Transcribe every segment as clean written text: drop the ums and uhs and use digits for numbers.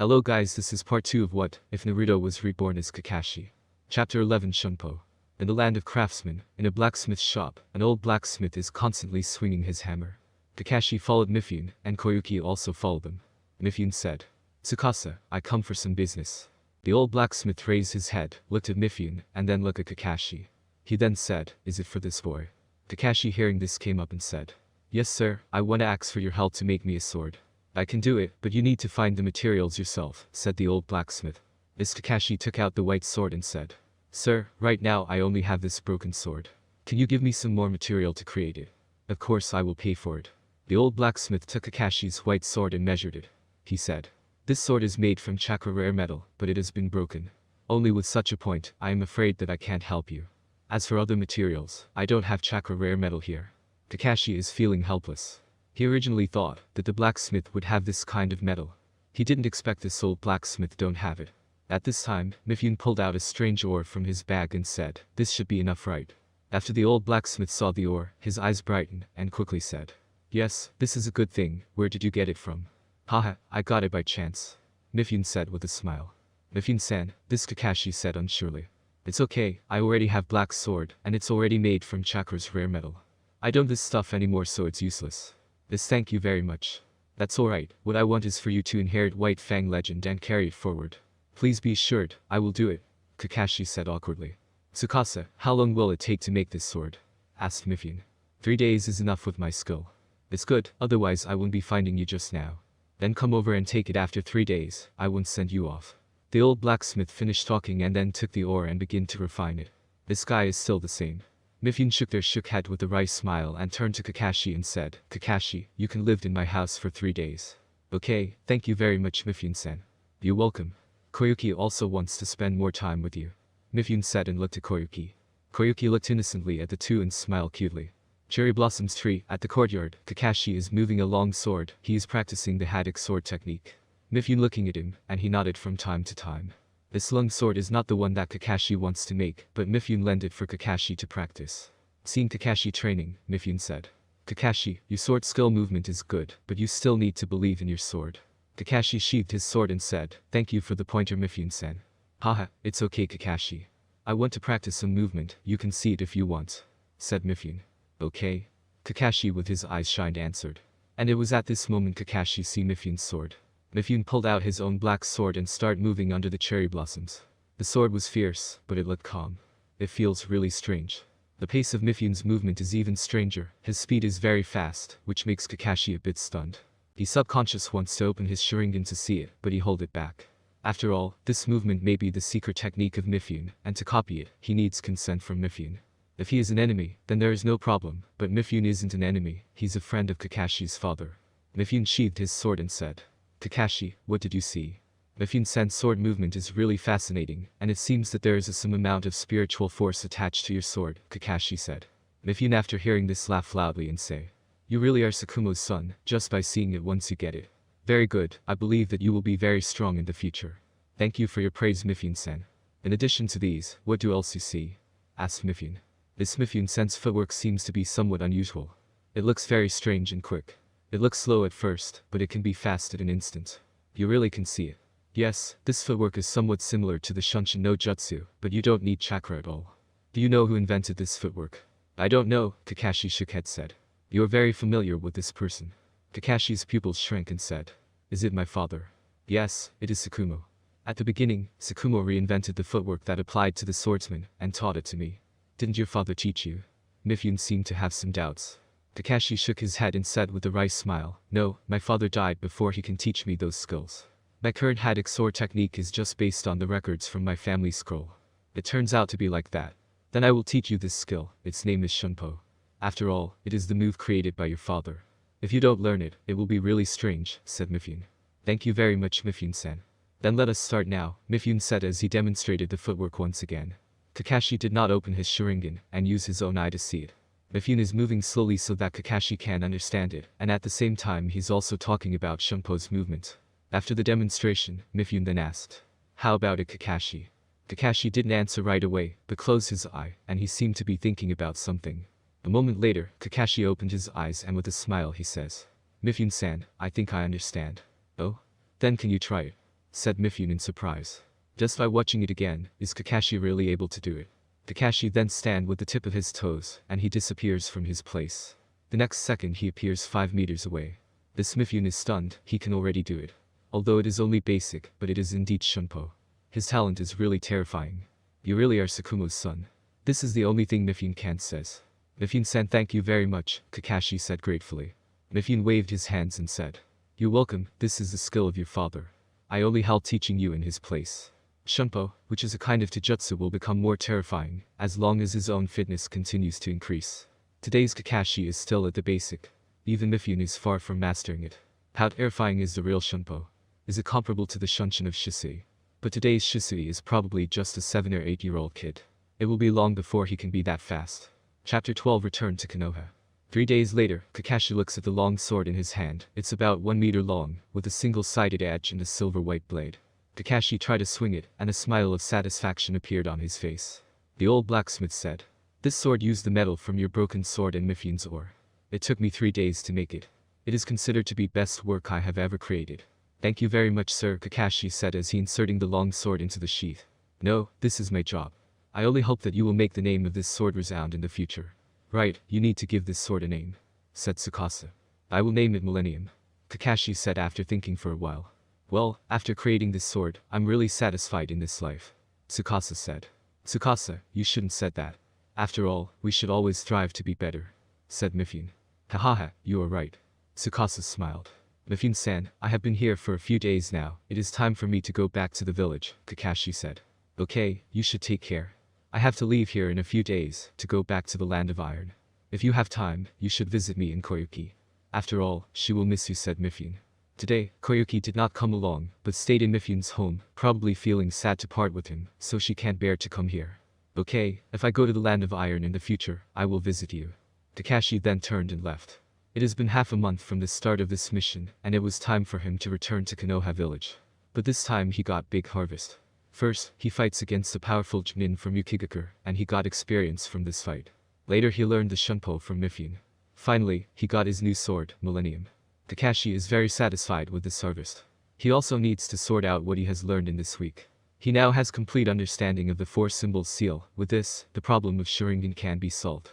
Hello guys, this is part 2 of What If Naruto Was Reborn as Kakashi. Chapter 11 Shunpo. In the land of craftsmen, in a blacksmith shop, an old blacksmith is constantly swinging his hammer. Kakashi followed Mifune, and Koyuki also followed them. Mifune said, "Tsukasa, I come for some business." The old blacksmith raised his head, looked at Mifune, and then looked at Kakashi. He then said, "Is it for this boy?" Kakashi hearing this came up and said, "Yes sir, I want to ask for your help to make me a sword." "I can do it, but you need to find the materials yourself," said the old blacksmith. This Takashi took out the white sword and said, "Sir, right now I only have this broken sword. Can you give me some more material to create it?" "Of course I will pay for it." The old blacksmith took Kakashi's white sword and measured it. He said, "This sword is made from chakra rare metal, but it has been broken. Only with such a point, I am afraid that I can't help you. As for other materials, I don't have chakra rare metal here." Kakashi is feeling helpless. He originally thought that the blacksmith would have this kind of metal. He didn't expect this old blacksmith don't have it. At this time, Mifune pulled out a strange ore from his bag and said, "This should be enough, right?" After the old blacksmith saw the ore, his eyes brightened and quickly said, "Yes, this is a good thing. Where did you get it from?" "Haha, I got it by chance," Mifune said with a smile. "Mifune-san," this Kakashi said unsurely. "It's okay, I already have black sword, and it's already made from chakra's rare metal. I don't this stuff anymore, so it's useless." "This thank you very much. That's alright, what I want is for you to inherit White Fang legend and carry it forward. Please be assured, I will do it," Kakashi said awkwardly. "Tsukasa, how long will it take to make this sword?" asked Mifune. 3 days is enough with my skill." "It's good, otherwise I won't be finding you just now. Then come over and take it after 3 days, I won't send you off." The old blacksmith finished talking and then took the ore and began to refine it. This guy is still the same. Mifune shook head with a wry smile and turned to Kakashi and said, "Kakashi, you can live in my house for 3 days." "Okay, thank you very much Mifune-san." "You're welcome. Koyuki also wants to spend more time with you," Mifune said and looked at Koyuki. Koyuki looked innocently at the two and smiled cutely. Cherry Blossoms Tree, at the courtyard, Kakashi is moving a long sword. He is practicing the Haddock sword technique. Mifune looking at him, and he nodded from time to time. This long sword is not the one that Kakashi wants to make, but Mifune lent it for Kakashi to practice. Seeing Kakashi training, Mifune said, "Kakashi, your sword skill movement is good, but you still need to believe in your sword." Kakashi sheathed his sword and said, "Thank you for the pointer Mifune-san." "Haha, it's okay Kakashi. I want to practice some movement, you can see it if you want," said Mifune. "Okay." Kakashi with his eyes shined answered. And it was at this moment Kakashi see Mifune's sword. Mifune pulled out his own black sword and started moving under the cherry blossoms. The sword was fierce, but it looked calm. It feels really strange. The pace of Mifune's movement is even stranger, his speed is very fast, which makes Kakashi a bit stunned. He subconscious wants to open his Sharingan to see it, but he hold it back. After all, this movement may be the secret technique of Mifune, and to copy it, he needs consent from Mifune. If he is an enemy, then there is no problem, but Mifune isn't an enemy, he's a friend of Kakashi's father. Mifune sheathed his sword and said, "Kakashi, what did you see?" Mifune-san's sword movement is really fascinating, and it seems that there is some amount of spiritual force attached to your sword, Kakashi said. Mifune after hearing this laughed loudly and say, "You really are Sakumo's son, just by seeing it once you get it. Very good, I believe that you will be very strong in the future." "Thank you for your praise Mifune-san. In addition to these, what do else you see?" asked Mifune. This Mifune-san's footwork seems to be somewhat unusual. It looks very strange and quick. It looks slow at first, but it can be fast at an instant. You really can see it. Yes, this footwork is somewhat similar to the Shunshin no Jutsu, but you don't need chakra at all. Do you know who invented this footwork? "I don't know," Kakashi shook head said. "You are very familiar with this person." Kakashi's pupils shrank and said, "Is it my father?" "Yes, it is Sakumo. At the beginning, Sakumo reinvented the footwork that applied to the swordsman, and taught it to me." "Didn't your father teach you?" Mifune seemed to have some doubts. Takashi shook his head and said with a wry smile, "No, my father died before he can teach me those skills. My current Haddock sword technique is just based on the records from my family scroll. It turns out to be like that. Then I will teach you this skill, its name is Shunpo. After all, it is the move created by your father. If you don't learn it, it will be really strange," said Mifune. "Thank you very much Mifune-san. Then let us start now," Mifune said as he demonstrated the footwork once again. Kakashi did not open his Sharingan and use his own eye to see it. Mifune is moving slowly so that Kakashi can understand it, and at the same time he's also talking about Shunpo's movement. After the demonstration, Mifune then asked, "How about it Kakashi?" Kakashi didn't answer right away, but closed his eye, and he seemed to be thinking about something. A moment later, Kakashi opened his eyes and with a smile he says, "Mifune-san, I think I understand." "Oh? Then can you try it?" said Mifune in surprise. Just by watching it again, is Kakashi really able to do it? Kakashi then stands with the tip of his toes, and he disappears from his place. The next second he appears 5 meters away. This Mifune is stunned, he can already do it. Although it is only basic, but it is indeed Shunpo. His talent is really terrifying. You really are Sakumo's son. This is the only thing Mifune says. Mifune-san, thank you very much, Kakashi said gratefully. Mifune waved his hands and said, "You're welcome, this is the skill of your father. I only help teaching you in his place." Shunpo, which is a kind of taijutsu, will become more terrifying, as long as his own fitness continues to increase. Today's Kakashi is still at the basic. Even Mifune is far from mastering it. How terrifying is the real Shunpo? Is it comparable to the Shunshin of Shisui? But today's Shisui is probably just a 7 or 8-year-old kid. It will be long before he can be that fast. Chapter 12 Return to Konoha. 3 days later, Kakashi looks at the long sword in his hand. It's about 1 meter long, with a single-sided edge and a silver-white blade. Kakashi tried to swing it, and a smile of satisfaction appeared on his face. The old blacksmith said, "This sword used the metal from your broken sword and Mifune's ore. It took me 3 days to make it. It is considered to be best work I have ever created." "Thank you very much, sir," Kakashi said as he inserting the long sword into the sheath. "No, this is my job. I only hope that you will make the name of this sword resound in the future." "Right, you need to give this sword a name," said Tsukasa. "I will name it Millennium," Kakashi said after thinking for a while. "Well, after creating this sword, I'm really satisfied in this life," Tsukasa said. "Tsukasa, you shouldn't said that. After all, we should always strive to be better," said Mifune. "Hahaha, you are right." Tsukasa smiled. "Mifune-san, I have been here for a few days now. It is time for me to go back to the village," Kakashi said. "Okay, you should take care. I have to leave here in a few days to go back to the Land of Iron. If you have time, you should visit me in Koyuki. After all, she will miss you," said Mifune. Today, Koyuki did not come along, but stayed in Mifune's home, probably feeling sad to part with him, so she can't bear to come here. "Okay, if I go to the Land of Iron in the future, I will visit you." Kakashi then turned and left. It has been half a month from the start of this mission, and it was time for him to return to Konoha village. But this time he got big harvest. First, he fights against the powerful Chunin from Yukigaku, and he got experience from this fight. Later he learned the Shunpo from Mifune. Finally, he got his new sword, Millennium. Takashi is very satisfied with this harvest. He also needs to sort out what he has learned in this week. He now has complete understanding of the 4 symbols seal. With this, the problem of Sharingan can be solved.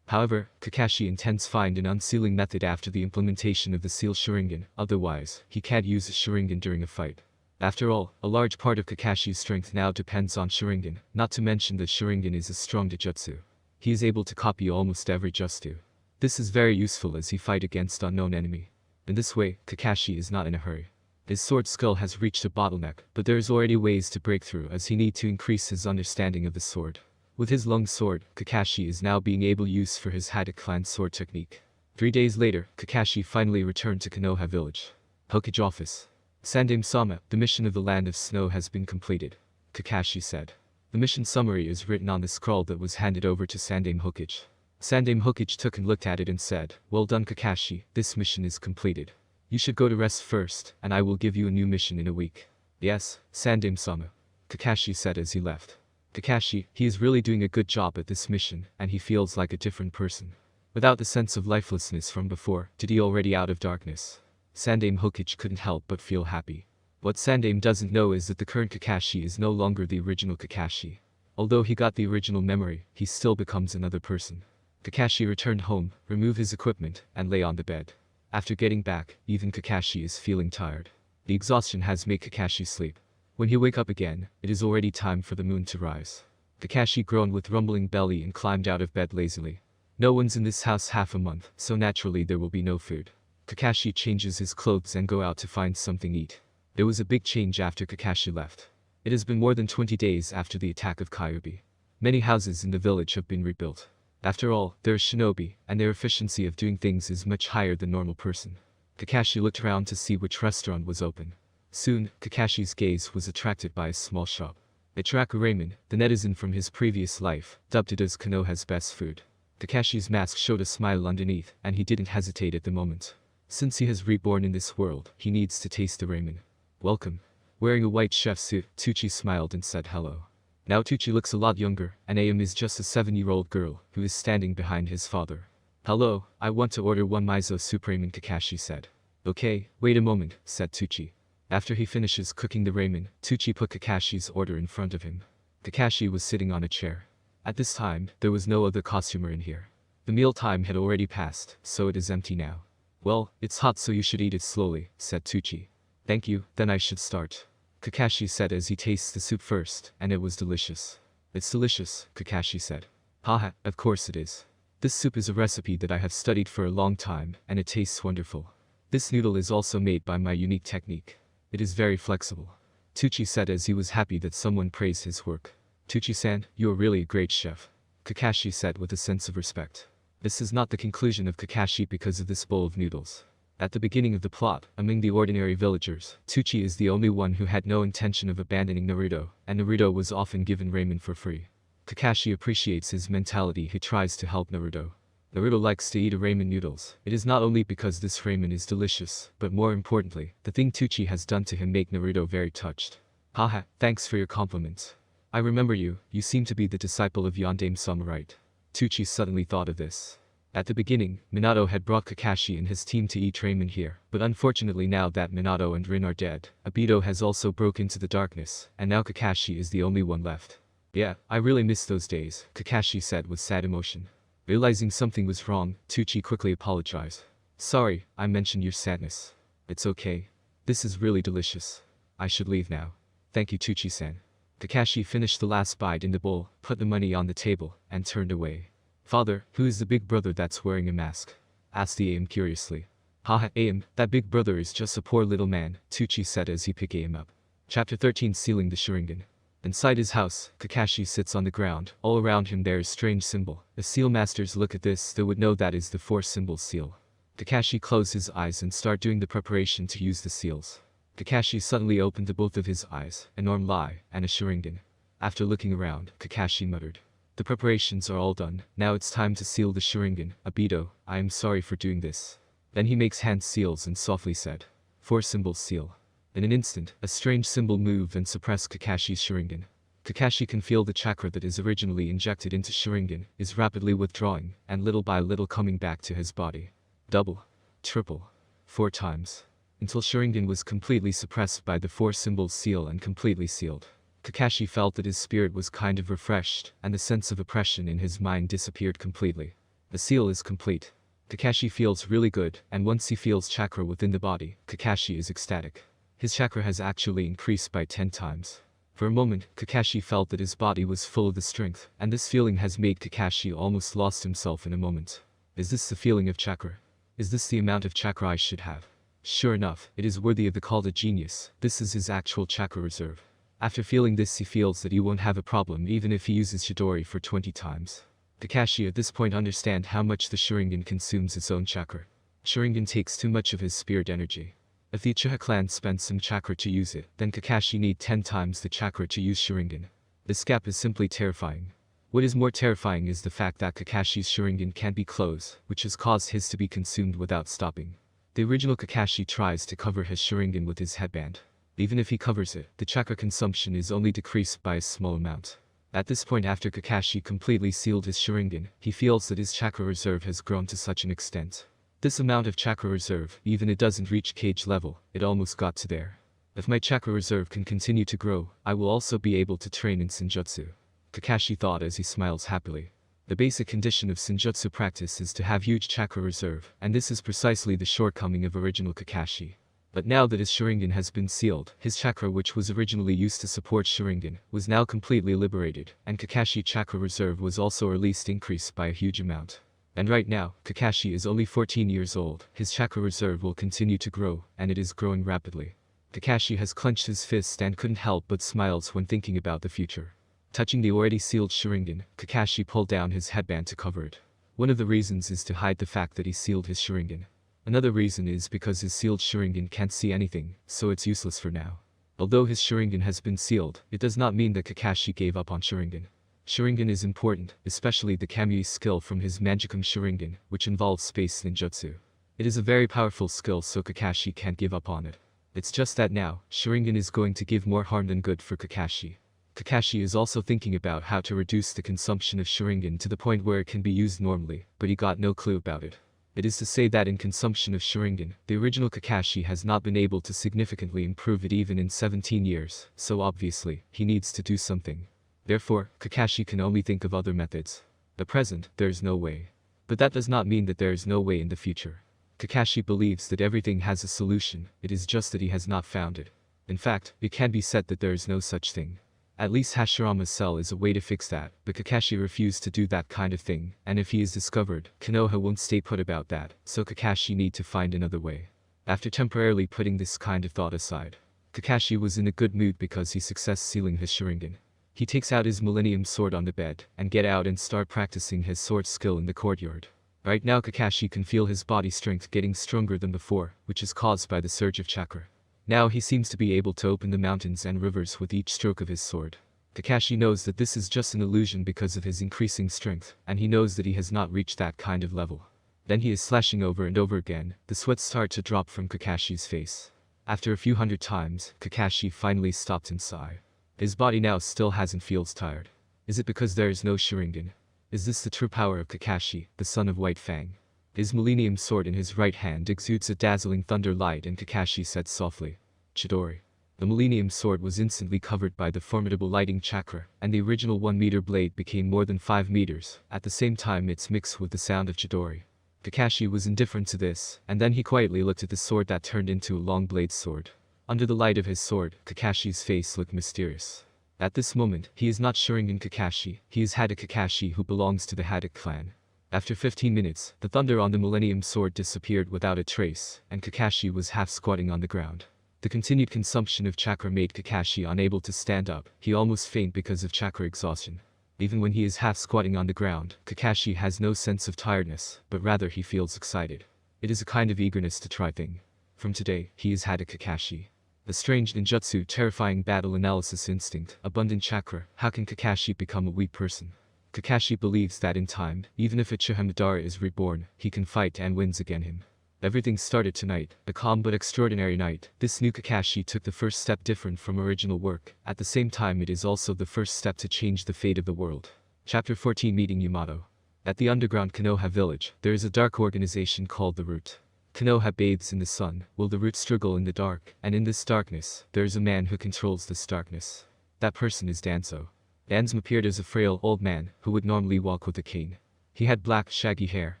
However, Kakashi intends find an unsealing method after the implementation of the seal Sharingan, otherwise, he can't use a Sharingan during a fight. After all, a large part of Kakashi's strength now depends on Sharingan, not to mention that Sharingan is a strong taijutsu. He is able to copy almost every jutsu. This is very useful as he fight against unknown enemy. In this way, Kakashi is not in a hurry. His sword skill has reached a bottleneck, but there is already ways to break through as he need to increase his understanding of the sword. With his long sword, Kakashi is now being able to use for his Haddock clan sword technique. 3 days later, Kakashi finally returned to Konoha village. Hokage office. "Sandame-sama, the mission of the Land of Snow has been completed," Kakashi said. The mission summary is written on the scroll that was handed over to Sandame Hokage. Sandame Hokage took and looked at it and said, "Well done, Kakashi, this mission is completed. You should go to rest first, and I will give you a new mission in a week." "Yes, Sandame-sama," Kakashi said as he left. Kakashi, he is really doing a good job at this mission, and he feels like a different person. Without the sense of lifelessness from before, did he already out of darkness? Sandame Hokage couldn't help but feel happy. What Sandame doesn't know is that the current Kakashi is no longer the original Kakashi. Although he got the original memory, he still becomes another person. Kakashi returned home, removed his equipment, and lay on the bed. After getting back, even Kakashi is feeling tired. The exhaustion has made Kakashi sleep. When he wake up again, it is already time for the moon to rise. Kakashi groaned with rumbling belly and climbed out of bed lazily. No one's in this house half a month, so naturally there will be no food. Kakashi changes his clothes and go out to find something to eat. There was a big change after Kakashi left. It has been more than 20 days after the attack of Kyubi. Many houses in the village have been rebuilt. After all, they're shinobi, and their efficiency of doing things is much higher than normal person. Kakashi looked around to see which restaurant was open. Soon, Kakashi's gaze was attracted by a small shop. Ichiraku Ramen, the netizen from his previous life, dubbed it as Konoha's best food. Kakashi's mask showed a smile underneath, and he didn't hesitate at the moment. Since he has reborn in this world, he needs to taste the ramen. "Welcome." Wearing a white chef suit, Tucci smiled and said hello. Now Tucci looks a lot younger, and Ayam is just a 7-year-old girl, who is standing behind his father. "Hello, I want to order 1 miso soup ramen," Kakashi said. "Okay, wait a moment," said Tucci. After he finishes cooking the ramen, Tucci put Kakashi's order in front of him. Kakashi was sitting on a chair. At this time, there was no other costumer in here. The meal time had already passed, so it is empty now. Well, it's hot so you should eat it slowly, said Tucci. Thank you, then I should start. Kakashi said as he tastes the soup first, and it was delicious. It's delicious, Kakashi said. Haha, of course it is. This soup is a recipe that I have studied for a long time, and it tastes wonderful. This noodle is also made by my unique technique. It is very flexible. Tucci said as he was happy that someone praised his work. Tucci-san, you are really a great chef. Kakashi said with a sense of respect. This is not the conclusion of Kakashi because of this bowl of noodles. At the beginning of the plot, among the ordinary villagers, Tucci is the only one who had no intention of abandoning Naruto, and Naruto was often given ramen for free. Kakashi appreciates his mentality. He tries to help Naruto. Naruto likes to eat ramen noodles. It is not only because this ramen is delicious, but more importantly, the thing Tucci has done to him make Naruto very touched. Haha, thanks for your compliments. I remember you seem to be the disciple of Yondaime-sama, right? Tucci suddenly thought of this. At the beginning, Minato had brought Kakashi and his team to eat ramen here, but unfortunately now that Minato and Rin are dead, Obito has also broke into the darkness, and now Kakashi is the only one left. Yeah, I really miss those days, Kakashi said with sad emotion. Realizing something was wrong, Tucci quickly apologized. Sorry, I mentioned your sadness. It's okay. This is really delicious. I should leave now. Thank you, Tucci-san. Kakashi finished the last bite in the bowl, put the money on the table, and turned away. Father, who is the big brother that's wearing a mask? Asked the Aim curiously. Haha, Aim, that big brother is just a poor little man, Tucci said as he picked Aim up. Chapter 13 Sealing the Sharingan. Inside his house, Kakashi sits on the ground. All around him there is strange symbol. If seal masters look at this, they would know that is the 4 symbol seal. Kakashi closed his eyes and start doing the preparation to use the seals. Kakashi suddenly opened both of his eyes, an arm lie, and a Sharingan. After looking around, Kakashi muttered. The preparations are all done, now it's time to seal the Sharingan. Obito, I am sorry for doing this. Then he makes hand seals and softly said. 4 symbol seal. In an instant, a strange symbol moved and suppressed Kakashi's Sharingan. Kakashi can feel the chakra that is originally injected into Sharingan, is rapidly withdrawing, and little by little coming back to his body. Double. Triple. 4 times. Until Sharingan was completely suppressed by the 4 symbol seal and completely sealed. Kakashi felt that his spirit was kind of refreshed, and the sense of oppression in his mind disappeared completely. The seal is complete. Kakashi feels really good, and once he feels chakra within the body, Kakashi is ecstatic. His chakra has actually increased by 10 times. For a moment, Kakashi felt that his body was full of the strength, and this feeling has made Kakashi almost lost himself in a moment. Is this the feeling of chakra? Is this the amount of chakra I should have? Sure enough, it is worthy of the call of genius. This is his actual chakra reserve. After feeling this, he feels that he won't have a problem even if he uses Chidori for 20 times. Kakashi at this point understands how much the Sharingan consumes its own chakra. Sharingan takes too much of his spirit energy. If the Uchiha clan spends some chakra to use it, then Kakashi need 10 times the chakra to use Sharingan. This gap is simply terrifying. What is more terrifying is the fact that Kakashi's Sharingan can't be closed, which has caused his to be consumed without stopping. The original Kakashi tries to cover his Sharingan with his headband. Even if he covers it, the chakra consumption is only decreased by a small amount. At this point, after Kakashi completely sealed his Sharingan, he feels that his chakra reserve has grown to such an extent. This amount of chakra reserve, even it doesn't reach cage level, it almost got to there. If my chakra reserve can continue to grow, I will also be able to train in Senjutsu. Kakashi thought as he smiles happily. The basic condition of Senjutsu practice is to have huge chakra reserve, and this is precisely the shortcoming of original Kakashi. But now that his Sharingan has been sealed, his chakra which was originally used to support Sharingan, was now completely liberated, and Kakashi chakra reserve was also at least increased by a huge amount. And right now, Kakashi is only 14 years old, his chakra reserve will continue to grow, and it is growing rapidly. Kakashi has clenched his fist and couldn't help but smiles when thinking about the future. Touching the already sealed Sharingan, Kakashi pulled down his headband to cover it. One of the reasons is to hide the fact that he sealed his Sharingan. Another reason is because his sealed Sharingan can't see anything, so it's useless for now. Although his Sharingan has been sealed, it does not mean that Kakashi gave up on Sharingan. Sharingan is important, especially the Kamui skill from his Mangekyo Sharingan, which involves space ninjutsu. It is a very powerful skill, so Kakashi can't give up on it. It's just that now, Sharingan is going to give more harm than good for Kakashi. Kakashi is also thinking about how to reduce the consumption of Sharingan to the point where it can be used normally, but he got no clue about it. It is to say that in consumption of Sharingan, the original Kakashi has not been able to significantly improve it even in 17 years, so obviously, he needs to do something. Therefore, Kakashi can only think of other methods. At present, there is no way. But that does not mean that there is no way in the future. Kakashi believes that everything has a solution, it is just that he has not found it. In fact, it can be said that there is no such thing. At least Hashirama's cell is a way to fix that, but Kakashi refused to do that kind of thing, and if he is discovered, Konoha won't stay put about that, so Kakashi need to find another way. After temporarily putting this kind of thought aside, Kakashi was in a good mood because he success sealing his Sharingan. He takes out his millennium sword on the bed, and get out and start practicing his sword skill in the courtyard. Right now Kakashi can feel his body strength getting stronger than before, which is caused by the surge of chakra. Now he seems to be able to open the mountains and rivers with each stroke of his sword. Kakashi knows that this is just an illusion because of his increasing strength, and he knows that he has not reached that kind of level. Then he is slashing over and over again, the sweat starts to drop from Kakashi's face. After a few hundred times, Kakashi finally stopped and sighed. His body now still hasn't feels tired. Is it because there is no Sharingan? Is this the true power of Kakashi, the son of White Fang? His millennium sword in his right hand exudes a dazzling thunder light and Kakashi said softly, "Chidori." The millennium sword was instantly covered by the formidable lighting chakra, and the original 1-meter blade became more than 5 meters. At the same time it's mixed with the sound of Chidori. Kakashi was indifferent to this, and then he quietly looked at the sword that turned into a long blade sword. Under the light of his sword, Kakashi's face looked mysterious. At this moment, he is not Sharingan Kakashi, he is Haddock Kakashi who belongs to the Haddock clan. After 15 minutes, the thunder on the millennium sword disappeared without a trace, and Kakashi was half squatting on the ground. The continued consumption of chakra made Kakashi unable to stand up, he almost fainted because of chakra exhaustion. Even when he is half squatting on the ground, Kakashi has no sense of tiredness, but rather he feels excited. It is a kind of eagerness to try thing. From today, he is Haddock Kakashi. The strange ninjutsu, terrifying battle analysis instinct, abundant chakra, how can Kakashi become a weak person? Kakashi believes that in time, even if Uchiha Madara is reborn, he can fight and wins against him. Everything started tonight, a calm but extraordinary night. This new Kakashi took the first step different from original work. At the same time it is also the first step to change the fate of the world. Chapter 14 Meeting Yamato. At the underground Konoha village, there is a dark organization called the Root. Konoha bathes in the sun, while the Root struggle in the dark, and in this darkness, there is a man who controls this darkness. That person is Danzo. Danzo appeared as a frail old man, who would normally walk with a cane. He had black shaggy hair,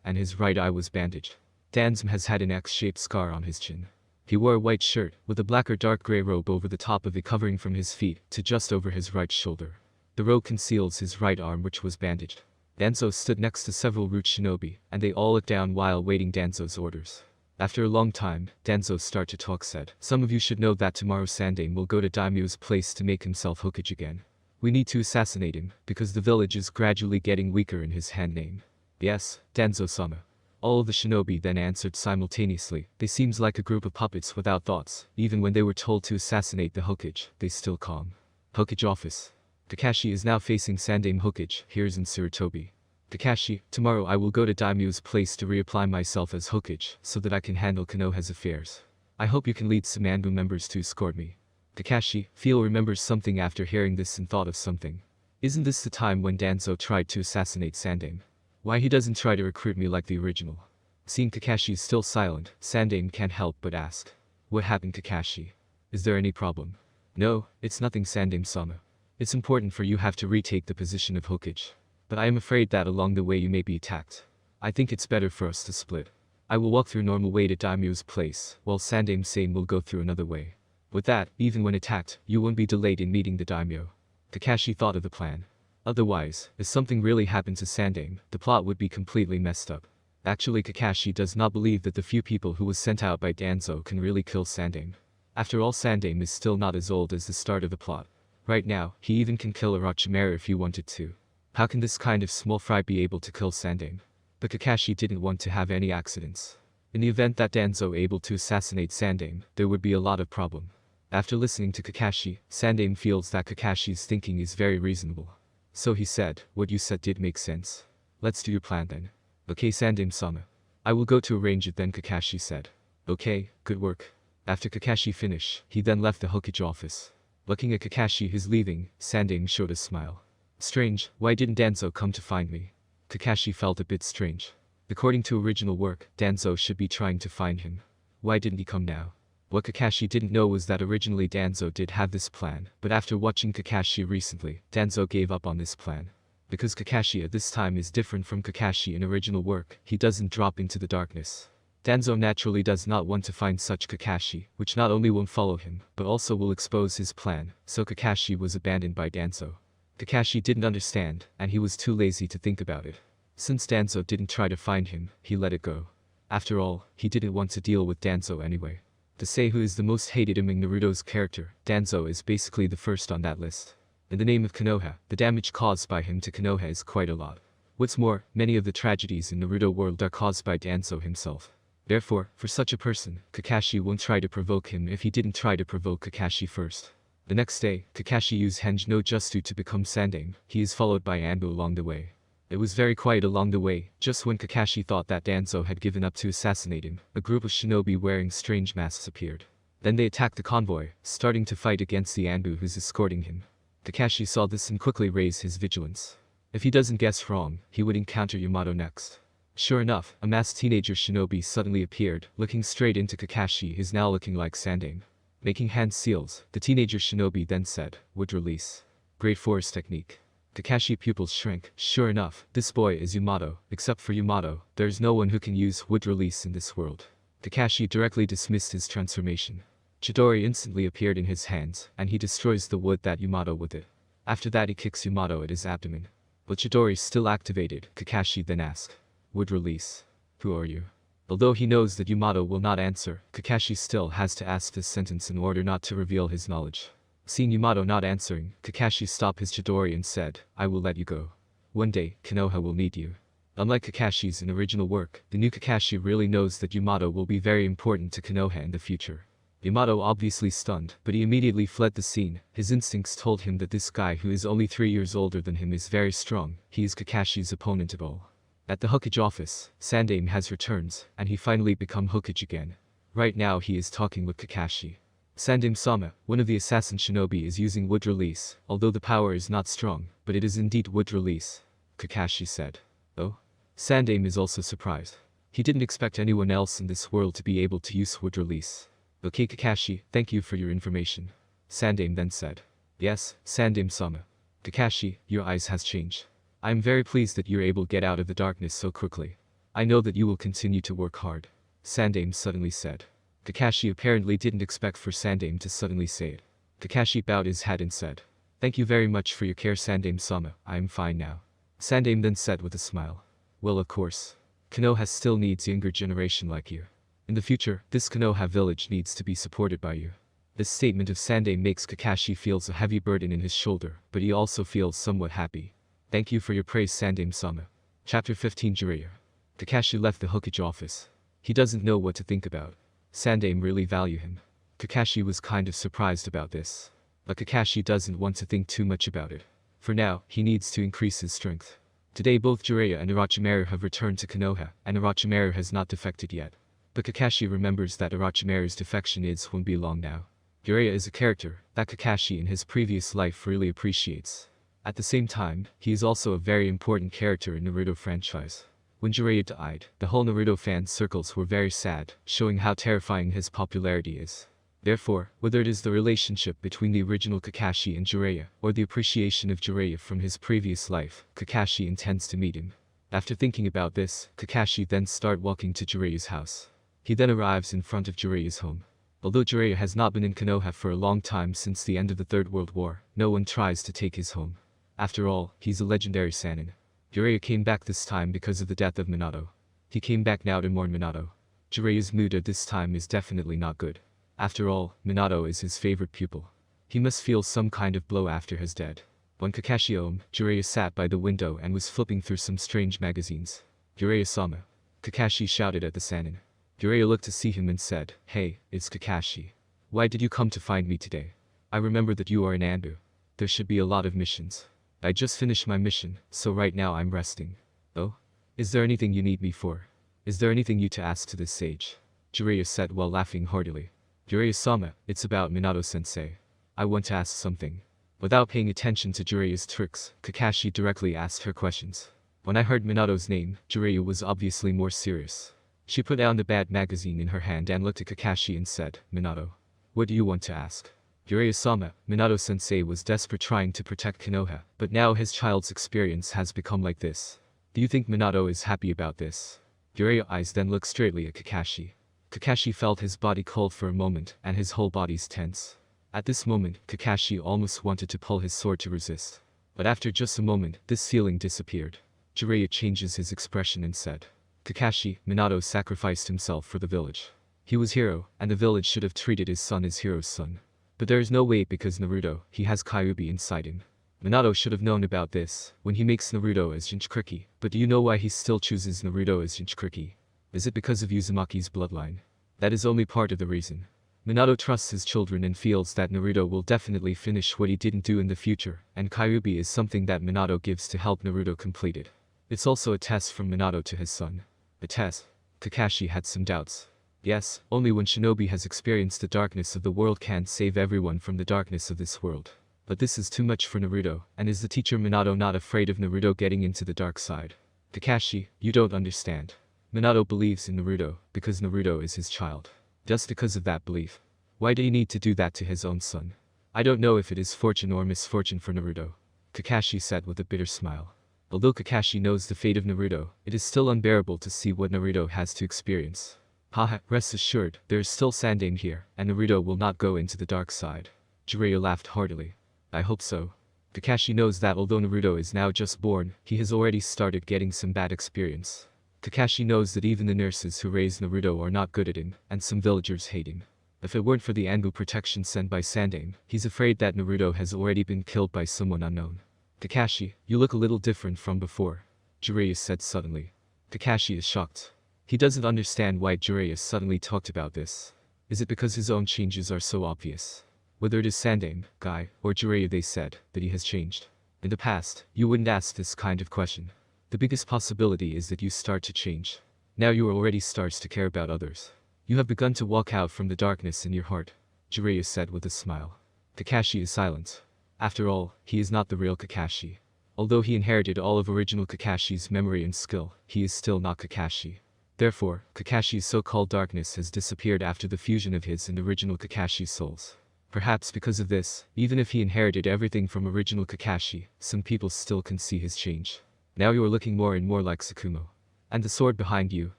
and his right eye was bandaged. Danzo has had an X-shaped scar on his chin. He wore a white shirt, with a black or dark gray robe over the top of it covering from his feet, to just over his right shoulder. The robe conceals his right arm which was bandaged. Danzo stood next to several Root shinobi, and they all looked down while waiting Danzo's orders. After a long time, Danzo started to talk said, "Some of you should know that tomorrow Sannin will go to Daimyo's place to make himself Hokage again. We need to assassinate him, because the village is gradually getting weaker in his hand name." "Yes, Danzo-sama." All of the shinobi then answered simultaneously. They seems like a group of puppets without thoughts. Even when they were told to assassinate the Hokage, they still calm. Hokage office. Takashi is now facing Sannin Hokage, here's in Sarutobi. "Takashi, tomorrow I will go to Daimyo's place to reapply myself as Hokage, so that I can handle Konoha's affairs. I hope you can lead some Anbu members to escort me." Takashi remembers something after hearing this and thought of something. Isn't this the time when Danzo tried to assassinate Sannin? Why he doesn't try to recruit me like the original? Seeing Kakashi is still silent, Sannin can't help but ask. "What happened, Kakashi? Is there any problem?" "No, it's nothing, Sannin-sama. It's important for you have to retake the position of Hokage. But I am afraid that along the way you may be attacked. I think it's better for us to split. I will walk through normal way to Daimyo's place, while Sannin-san will go through another way. With that, even when attacked, you won't be delayed in meeting the daimyo." Takashi thought of the plan. Otherwise, if something really happened to Sannin, the plot would be completely messed up. Actually Kakashi does not believe that the few people who was sent out by Danzo can really kill Sannin. After all, Sannin is still not as old as the start of the plot. Right now, he even can kill Orochimaru if he wanted to. How can this kind of small fry be able to kill Sannin? But Kakashi didn't want to have any accidents. In the event that Danzo able to assassinate Sannin, there would be a lot of problem. After listening to Kakashi, Sannin feels that Kakashi's thinking is very reasonable. So he said, "What you said did make sense. Let's do your plan then." "Okay, Sannin-sama. I will go to arrange it then," Kakashi said. "Okay, good work." After Kakashi finished, he then left the Hokage office. Looking at Kakashi who's leaving, Sannin showed a smile. "Strange, why didn't Danzo come to find me?" Kakashi felt a bit strange. According to original work, Danzo should be trying to find him. Why didn't he come now? What Kakashi didn't know was that originally Danzo did have this plan, but after watching Kakashi recently, Danzo gave up on this plan. Because Kakashi at this time is different from Kakashi in original work, he doesn't drop into the darkness. Danzo naturally does not want to find such Kakashi, which not only won't follow him, but also will expose his plan, so Kakashi was abandoned by Danzo. Kakashi didn't understand, and he was too lazy to think about it. Since Danzo didn't try to find him, he let it go. After all, he didn't want to deal with Danzo anyway. To say who is the most hated among Naruto's character, Danzo is basically the first on that list. In the name of Konoha, the damage caused by him to Konoha is quite a lot. What's more, many of the tragedies in Naruto world are caused by Danzo himself. Therefore, for such a person, Kakashi won't try to provoke him if he didn't try to provoke Kakashi first. The next day, Kakashi used Henge no Jutsu to become Sannin. He is followed by Anbu along the way. It was very quiet along the way. Just when Kakashi thought that Danzo had given up to assassinate him, a group of shinobi wearing strange masks appeared. Then they attacked the convoy, starting to fight against the Anbu who's escorting him. Takashi saw this and quickly raised his vigilance. If he doesn't guess wrong, he would encounter Yamato next. Sure enough, a masked teenager shinobi suddenly appeared, looking straight into Kakashi. Is now looking like Sannin. Making hand seals, the teenager shinobi then said, "Would release. Great force technique." Kakashi pupils shrank. Sure enough, this boy is Yamato. Except for Yamato, there is no one who can use wood release in this world. Kakashi directly dismissed his transformation. Chidori instantly appeared in his hands, and he destroys the wood that Yamato with it. After that he kicks Yamato at his abdomen. But Chidori still activated. Kakashi then asked, "Wood release. Who are you?" Although he knows that Yamato will not answer, Kakashi still has to ask this sentence in order not to reveal his knowledge. Seeing Yamato not answering, Kakashi stopped his Chidori and said, "I will let you go. One day, Konoha will need you." Unlike Kakashi's in original work, the new Kakashi really knows that Yamato will be very important to Konoha in the future. Yamato obviously stunned, but he immediately fled the scene. His instincts told him that this guy who is only 3 years older than him is very strong. He is Kakashi's opponent of all. At the Hokage office, Sannin has returned, and he finally become Hokage again. Right now he is talking with Kakashi. Sannin-sama, one of the assassin shinobi, is using wood release, although the power is not strong, but it is indeed wood release. Kakashi said. Oh? Sannin is also surprised. He didn't expect anyone else in this world to be able to use wood release. Okay Kakashi, thank you for your information. Sannin then said. Yes, Sannin-sama. Kakashi, your eyes has changed. I am very pleased that you're able to get out of the darkness so quickly. I know that you will continue to work hard. Sannin suddenly said. Kakashi apparently didn't expect for Sannin to suddenly say it. Kakashi bowed his head and said. Thank you very much for your care Sannin-sama, I am fine now. Sannin then said with a smile. Well of course. Konoha still needs younger generation like you. In the future, this Konoha village needs to be supported by you. This statement of Sannin makes Kakashi feels a heavy burden in his shoulder, but he also feels somewhat happy. Thank you for your praise Sannin-sama. Chapter 15 Jiraiya. Kakashi left the Hokage office. He doesn't know what to think about. Sannin really value him. Kakashi was kind of surprised about this. But Kakashi doesn't want to think too much about it. For now, he needs to increase his strength. Today both Jiraiya and Orochimaru have returned to Konoha, and Orochimaru has not defected yet. But Kakashi remembers that Orochimaru's defection won't be long now. Jiraiya is a character that Kakashi in his previous life really appreciates. At the same time, he is also a very important character in Naruto franchise. When Jiraiya died, the whole Naruto fan circles were very sad, showing how terrifying his popularity is. Therefore, whether it is the relationship between the original Kakashi and Jiraiya, or the appreciation of Jiraiya from his previous life, Kakashi intends to meet him. After thinking about this, Kakashi then starts walking to Jiraiya's house. He then arrives in front of Jiraiya's home. Although Jiraiya has not been in Konoha for a long time since the end of the Third World War, no one tries to take his home. After all, he's a legendary Sannin. Jiraiya came back this time because of the death of Minato. He came back now to mourn Minato. Jiraiya's mood at this time is definitely not good. After all, Minato is his favorite pupil. He must feel some kind of blow after his death. When Kakashi home, Jiraiya sat by the window and was flipping through some strange magazines. Jiraiya-sama. Kakashi shouted at the Sannin. Jiraiya looked to see him and said, Hey, it's Kakashi. Why did you come to find me today? I remember that you are in Anbu. There should be a lot of missions. I just finished my mission, so right now I'm resting. Oh? Is there anything you need me for? Is there anything you to ask to this sage? Jiraiya said while laughing heartily. Jiraiya-sama, it's about Minato-sensei. I want to ask something. Without paying attention to Jiraiya's tricks, Kakashi directly asked her questions. When I heard Minato's name, Jiraiya was obviously more serious. She put down the bad magazine in her hand and looked at Kakashi and said, "Minato. What do you want to ask?" Jiraiya-sama, Minato-sensei was desperate trying to protect Konoha, but now his child's experience has become like this. Do you think Minato is happy about this? Jiraiya's eyes then looked straightly at Kakashi. Kakashi felt his body cold for a moment, and his whole body's tense. At this moment, Kakashi almost wanted to pull his sword to resist. But after just a moment, this feeling disappeared. Jiraiya changes his expression and said, "Kakashi, Minato sacrificed himself for the village. He was hero, and the village should have treated his son as hero's son. But there is no way because Naruto, he has Kyuubi inside him. Minato should have known about this, when he makes Naruto as Jinchuriki, but do you know why he still chooses Naruto as Jinchuriki? Is it because of Uzumaki's bloodline? That is only part of the reason. Minato trusts his children and feels that Naruto will definitely finish what he didn't do in the future, and Kyuubi is something that Minato gives to help Naruto complete it. It's also a test from Minato to his son." A test? Kakashi had some doubts. Yes, only when shinobi has experienced the darkness of the world can save everyone from the darkness of this world. But this is too much for Naruto, and is the teacher Minato not afraid of Naruto getting into the dark side? Kakashi, you don't understand. Minato believes in Naruto, because Naruto is his child. Just because of that belief. Why do you need to do that to his own son? I don't know if it is fortune or misfortune for Naruto. Kakashi said with a bitter smile. Although Kakashi knows the fate of Naruto, it is still unbearable to see what Naruto has to experience. Haha, rest assured, there is still Sannin here, and Naruto will not go into the dark side. Jiraiya laughed heartily. I hope so. Kakashi knows that although Naruto is now just born, he has already started getting some bad experience. Kakashi knows that even the nurses who raised Naruto are not good at him, and some villagers hate him. If it weren't for the Anbu protection sent by Sannin, he's afraid that Naruto has already been killed by someone unknown. Kakashi, you look a little different from before, Jiraiya said suddenly. Kakashi is shocked. He doesn't understand why Jiraiya suddenly talked about this. Is it because his own changes are so obvious? Whether it is Sannin, Guy, or Jiraiya, they said that he has changed. In the past, you wouldn't ask this kind of question. The biggest possibility is that you start to change. Now you already starts to care about others. You have begun to walk out from the darkness in your heart, Jiraiya said with a smile. Kakashi is silent. After all, he is not the real Kakashi. Although he inherited all of original Kakashi's memory and skill, he is still not Kakashi. Therefore, Kakashi's so-called darkness has disappeared after the fusion of his and original Kakashi's souls. Perhaps because of this, even if he inherited everything from original Kakashi, some people still can see his change. Now you are looking more and more like Tsukumo. And the sword behind you,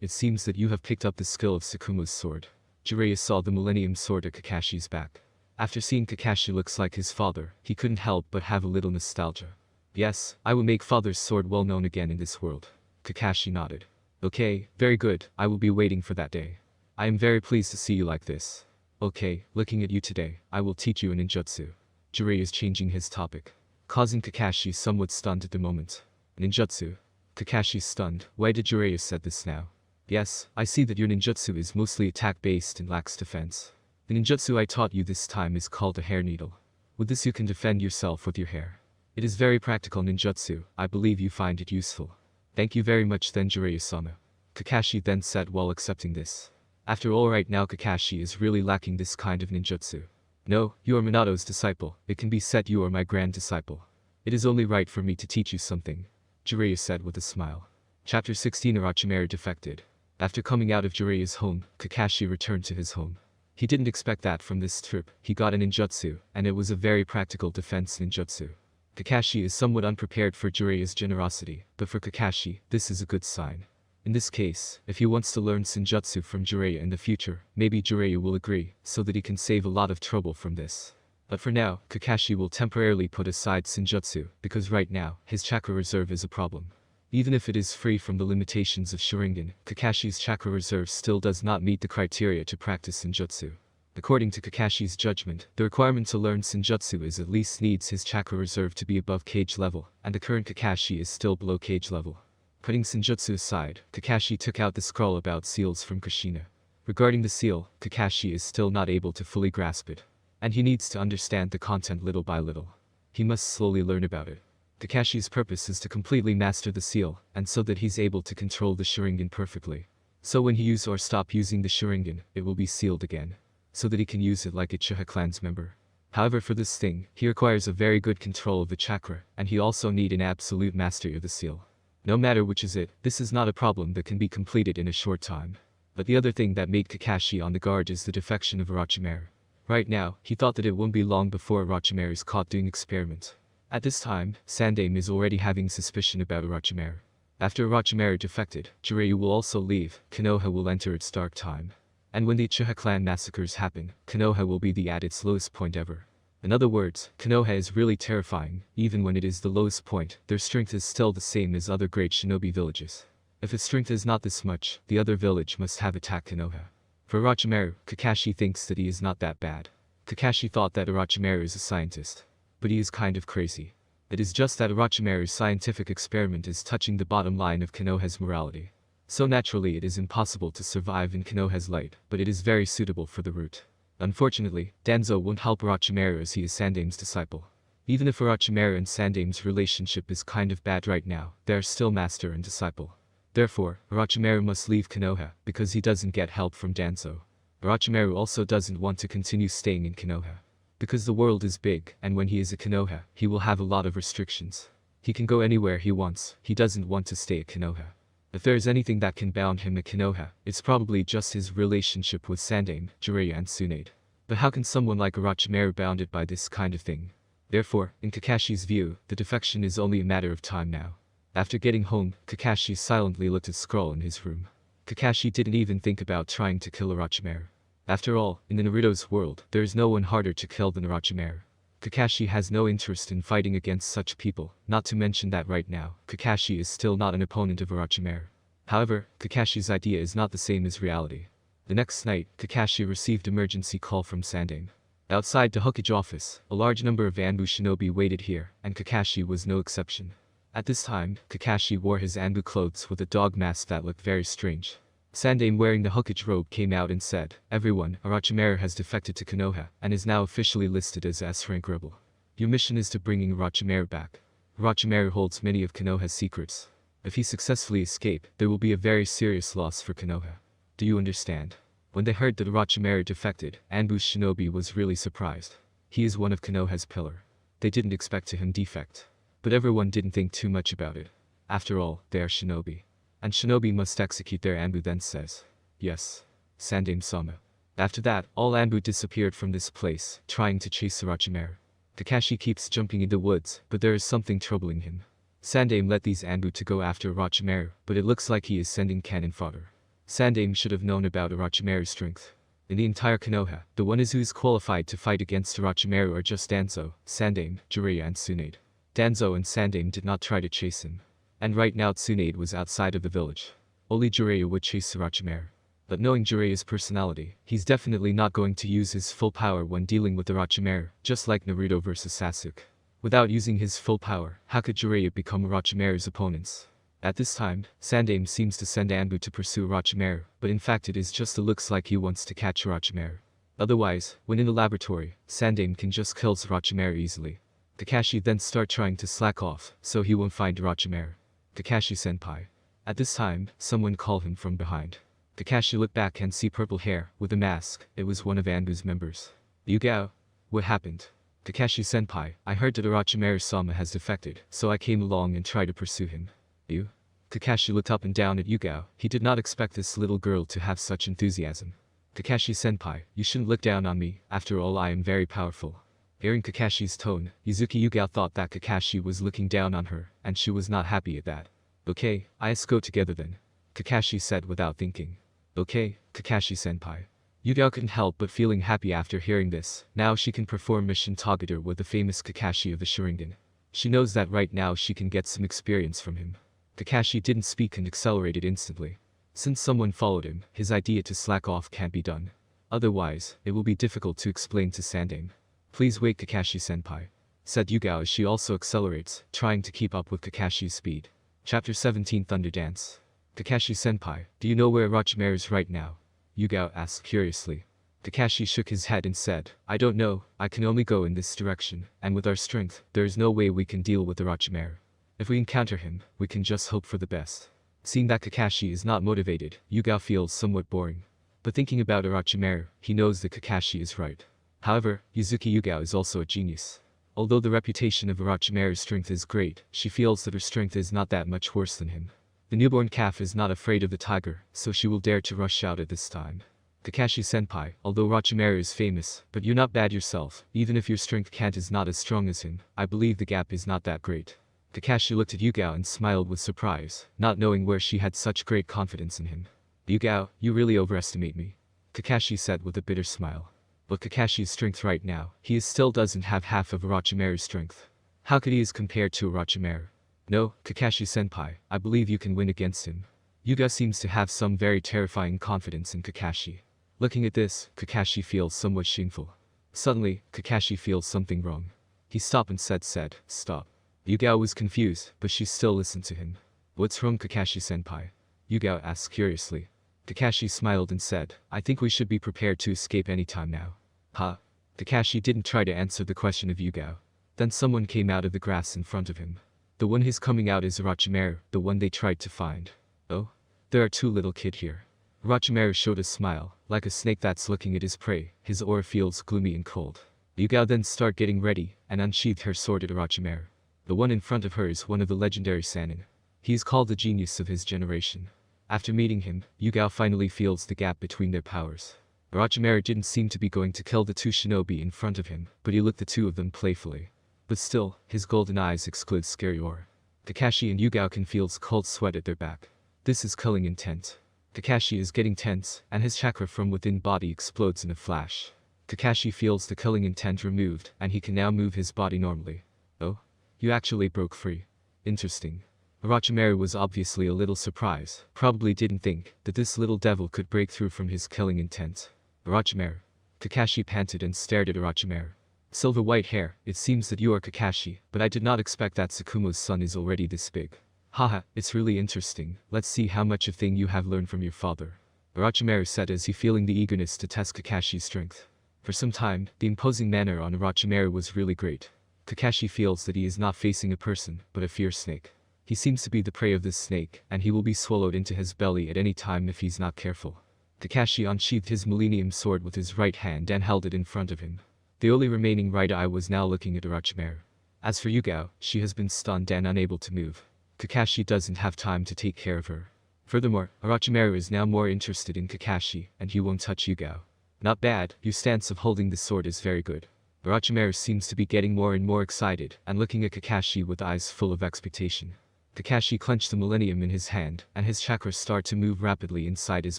it seems that you have picked up the skill of Tsukumo's sword. Jiraiya saw the millennium sword at Kakashi's back. After seeing Kakashi looks like his father, he couldn't help but have a little nostalgia. Yes, I will make father's sword well known again in this world. Kakashi nodded. Okay, very good, I will be waiting for that day. I am very pleased to see you like this. Okay, looking at you today, I will teach you a ninjutsu. Jiraiya is changing his topic, causing Kakashi somewhat stunned at the moment. Ninjutsu. Kakashi's stunned. Why did Jiraiya said this now? Yes, I see that your ninjutsu is mostly attack-based and lacks defense. The ninjutsu I taught you this time is called a hair needle. With this you can defend yourself with your hair. It is very practical ninjutsu, I believe you find it useful. Thank you very much then Jiraiya-sama. Kakashi then said while accepting this. After all right now Kakashi is really lacking this kind of ninjutsu. No, you are Minato's disciple, it can be said you are my grand disciple. It is only right for me to teach you something. Jiraiya said with a smile. Chapter 16 Orochimaru defected. After coming out of Jiraiya's home, Kakashi returned to his home. He didn't expect that from this trip, he got a ninjutsu, and it was a very practical defense ninjutsu. Kakashi is somewhat unprepared for Jiraiya's generosity, but for Kakashi, this is a good sign. In this case, if he wants to learn Senjutsu from Jiraiya in the future, maybe Jiraiya will agree, so that he can save a lot of trouble from this. But for now, Kakashi will temporarily put aside Senjutsu, because right now, his chakra reserve is a problem. Even if it is free from the limitations of Sharingan, Kakashi's chakra reserve still does not meet the criteria to practice Senjutsu. According to Kakashi's judgment, the requirement to learn Senjutsu is at least needs his chakra reserve to be above cage level, and the current Kakashi is still below cage level. Putting Senjutsu aside, Kakashi took out the scroll about seals from Kushina. Regarding the seal, Kakashi is still not able to fully grasp it. And he needs to understand the content little by little. He must slowly learn about it. Kakashi's purpose is to completely master the seal, and so that he's able to control the Sharingan perfectly. So when he use or stop using the Sharingan, it will be sealed again. So that he can use it like a Uchiha clan's member. However for this thing, he requires a very good control of the chakra, and he also need an absolute mastery of the seal. No matter which is it, this is not a problem that can be completed in a short time. But the other thing that made Kakashi on the guard is the defection of Orochimaru. Right now, he thought that it won't be long before Orochimaru is caught doing experiments. At this time, Sannin is already having suspicion about Orochimaru. After Orochimaru defected, Jiraiya will also leave, Konoha will enter its dark time. And when the Uchiha clan massacres happen, Konoha will be at its lowest point ever. In other words, Konoha is really terrifying. Even when it is the lowest point, their strength is still the same as other great shinobi villages. If its strength is not this much, the other village must have attacked Konoha. For Orochimaru, Kakashi thinks that he is not that bad. Kakashi thought that Orochimaru is a scientist. But he is kind of crazy. It is just that Orochimaru's scientific experiment is touching the bottom line of Konoha's morality. So naturally it is impossible to survive in Konoha's light, but it is very suitable for the route. Unfortunately, Danzo won't help Orochimaru as he is Sannin's disciple. Even if Orochimaru and Sannin's relationship is kind of bad right now, they are still master and disciple. Therefore, Orochimaru must leave Konoha, because he doesn't get help from Danzo. Orochimaru also doesn't want to continue staying in Konoha. Because the world is big, and when he is at Konoha, he will have a lot of restrictions. He can go anywhere he wants, he doesn't want to stay at Konoha. If there is anything that can bound him at Konoha, it's probably just his relationship with Sannin, Jiraiya and Tsunade. But how can someone like Orochimaru bounded by this kind of thing? Therefore, in Kakashi's view, the defection is only a matter of time now. After getting home, Kakashi silently looked at scroll in his room. Kakashi didn't even think about trying to kill Orochimaru. After all, in the Naruto's world, there is no one harder to kill than Orochimaru. Kakashi has no interest in fighting against such people, not to mention that right now, Kakashi is still not an opponent of Orochimaru. However, Kakashi's idea is not the same as reality. The next night, Kakashi received emergency call from Sannin. Outside the Hokage office, a large number of Anbu shinobi waited here, and Kakashi was no exception. At this time, Kakashi wore his Anbu clothes with a dog mask that looked very strange. Sannin wearing the Hokage robe came out and said, "Everyone, Orochimaru has defected to Konoha, and is now officially listed as S-rank rebel. Your mission is to bring Orochimaru back. Orochimaru holds many of Konoha's secrets. If he successfully escape, there will be a very serious loss for Konoha. Do you understand?" When they heard that Orochimaru defected, Anbu's shinobi was really surprised. He is one of Konoha's pillar. They didn't expect to him defect. But everyone didn't think too much about it. After all, they are shinobi. And shinobi must execute their Anbu then says. Yes. Sannin-sama. After that, all Anbu disappeared from this place, trying to chase Orochimaru. Takashi keeps jumping in the woods, but there is something troubling him. Sannin let these Anbu to go after Orochimaru, but it looks like he is sending cannon fodder. Sannin should have known about Orochimaru's strength. In the entire Konoha, the one who is qualified to fight against Orochimaru are just Danzo, Sannin, Jiraiya and Tsunade. Danzo and Sannin did not try to chase him. And right now Tsunade was outside of the village. Only Jiraiya would chase Orochimaru. But knowing Jiraiya's personality, he's definitely not going to use his full power when dealing with Orochimaru, just like Naruto vs Sasuke. Without using his full power, how could Jiraiya become Orochimaru's opponents? At this time, Sannin seems to send Anbu to pursue Orochimaru, but in fact it is just looks like he wants to catch Orochimaru. Otherwise, when in the laboratory, Sannin can just kill Orochimaru easily. Takashi then start trying to slack off, so he won't find Orochimaru. Takashi-senpai. At this time, someone called him from behind. Takashi looked back and see purple hair, with a mask. It was one of Anbu's members. Yugao? What happened? Takashi-senpai, I heard that Orochimaru-sama has defected, so I came along and tried to pursue him. You? Takashi looked up and down at Yugao. He did not expect this little girl to have such enthusiasm. Takashi-senpai, you shouldn't look down on me, after all I am very powerful. Hearing Kakashi's tone, Yuzuki Yugao thought that Kakashi was looking down on her, and she was not happy at that. Okay, let's go together then. Kakashi said without thinking. Okay, Kakashi-senpai. Yugao couldn't help but feeling happy after hearing this. Now she can perform mission Tagater with the famous Kakashi of the Sharingan. She knows that right now she can get some experience from him. Takashi didn't speak and accelerated instantly. Since someone followed him, his idea to slack off can't be done. Otherwise, it will be difficult to explain to Sannin. Please wait Kakashi-senpai, said Yugao as she also accelerates, trying to keep up with Kakashi's speed. Chapter 17 Thunder Dance. Kakashi-senpai, do you know where Orochimaru is right now? Yugao asked curiously. Takashi shook his head and said, I don't know, I can only go in this direction, and with our strength, there is no way we can deal with Orochimaru. If we encounter him, we can just hope for the best. Seeing that Kakashi is not motivated, Yugao feels somewhat boring. But thinking about Orochimaru, he knows that Kakashi is right. However, Yuzuki Yugao is also a genius. Although the reputation of Orochimaru's strength is great, she feels that her strength is not that much worse than him. The newborn calf is not afraid of the tiger, so she will dare to rush out at this time. Kakashi-senpai, although Orochimaru is famous, but you're not bad yourself, even if your strength can't is not as strong as him, I believe the gap is not that great. Kakashi looked at Yugao and smiled with surprise, not knowing where she had such great confidence in him. Yugao, you really overestimate me. Kakashi said with a bitter smile. But Kakashi's strength right now, he still doesn't have half of Orochimaru's strength. How could he is compared to Orochimaru? No, Kakashi-senpai, I believe you can win against him. Yugao seems to have some very terrifying confidence in Kakashi. Looking at this, Kakashi feels somewhat shameful. Suddenly, Kakashi feels something wrong. He stopped and said, stop. Yugao was confused, but she still listened to him. What's wrong, Kakashi-senpai? Yugao asked curiously. Kakashi smiled and said, I think we should be prepared to escape any time now. Huh? Kakashi didn't try to answer the question of Yugao. Then someone came out of the grass in front of him. The one who's coming out is Orochimaru, the one they tried to find. Oh? There are two little kids here. Orochimaru showed a smile, like a snake that's looking at his prey. His aura feels gloomy and cold. Yugao then started getting ready, and unsheathed her sword at Orochimaru. The one in front of her is one of the legendary Sannin. He is called the genius of his generation. After meeting him, Yugao finally feels the gap between their powers. Orochimaru didn't seem to be going to kill the two shinobi in front of him, but he looked at the two of them playfully. But still, his golden eyes exclude scary aura. Kakashi and Yugao can feel cold sweat at their back. This is killing intent. Kakashi is getting tense, and his chakra from within body explodes in a flash. Kakashi feels the killing intent removed, and he can now move his body normally. Oh? You actually broke free. Interesting. Orochimaru was obviously a little surprised, probably didn't think that this little devil could break through from his killing intent. Orochimaru. Kakashi panted and stared at Orochimaru. Silver white hair, it seems that you are Kakashi, but I did not expect that Tsukumo's son is already this big. Haha, it's really interesting, let's see how much of thing you have learned from your father. Orochimaru said as he feeling the eagerness to test Kakashi's strength. For some time, the imposing manner on Orochimaru was really great. Kakashi feels that he is not facing a person, but a fierce snake. He seems to be the prey of this snake, and he will be swallowed into his belly at any time if he's not careful. Kakashi unsheathed his millennium sword with his right hand and held it in front of him. The only remaining right eye was now looking at Orochimaru. As for Yugao, she has been stunned and unable to move. Kakashi doesn't have time to take care of her. Furthermore, Orochimaru is now more interested in Kakashi, and he won't touch Yugao. Not bad, your stance of holding the sword is very good. Orochimaru seems to be getting more and more excited, and looking at Kakashi with eyes full of expectation. Kakashi clenched the millennium in his hand, and his chakra started to move rapidly inside his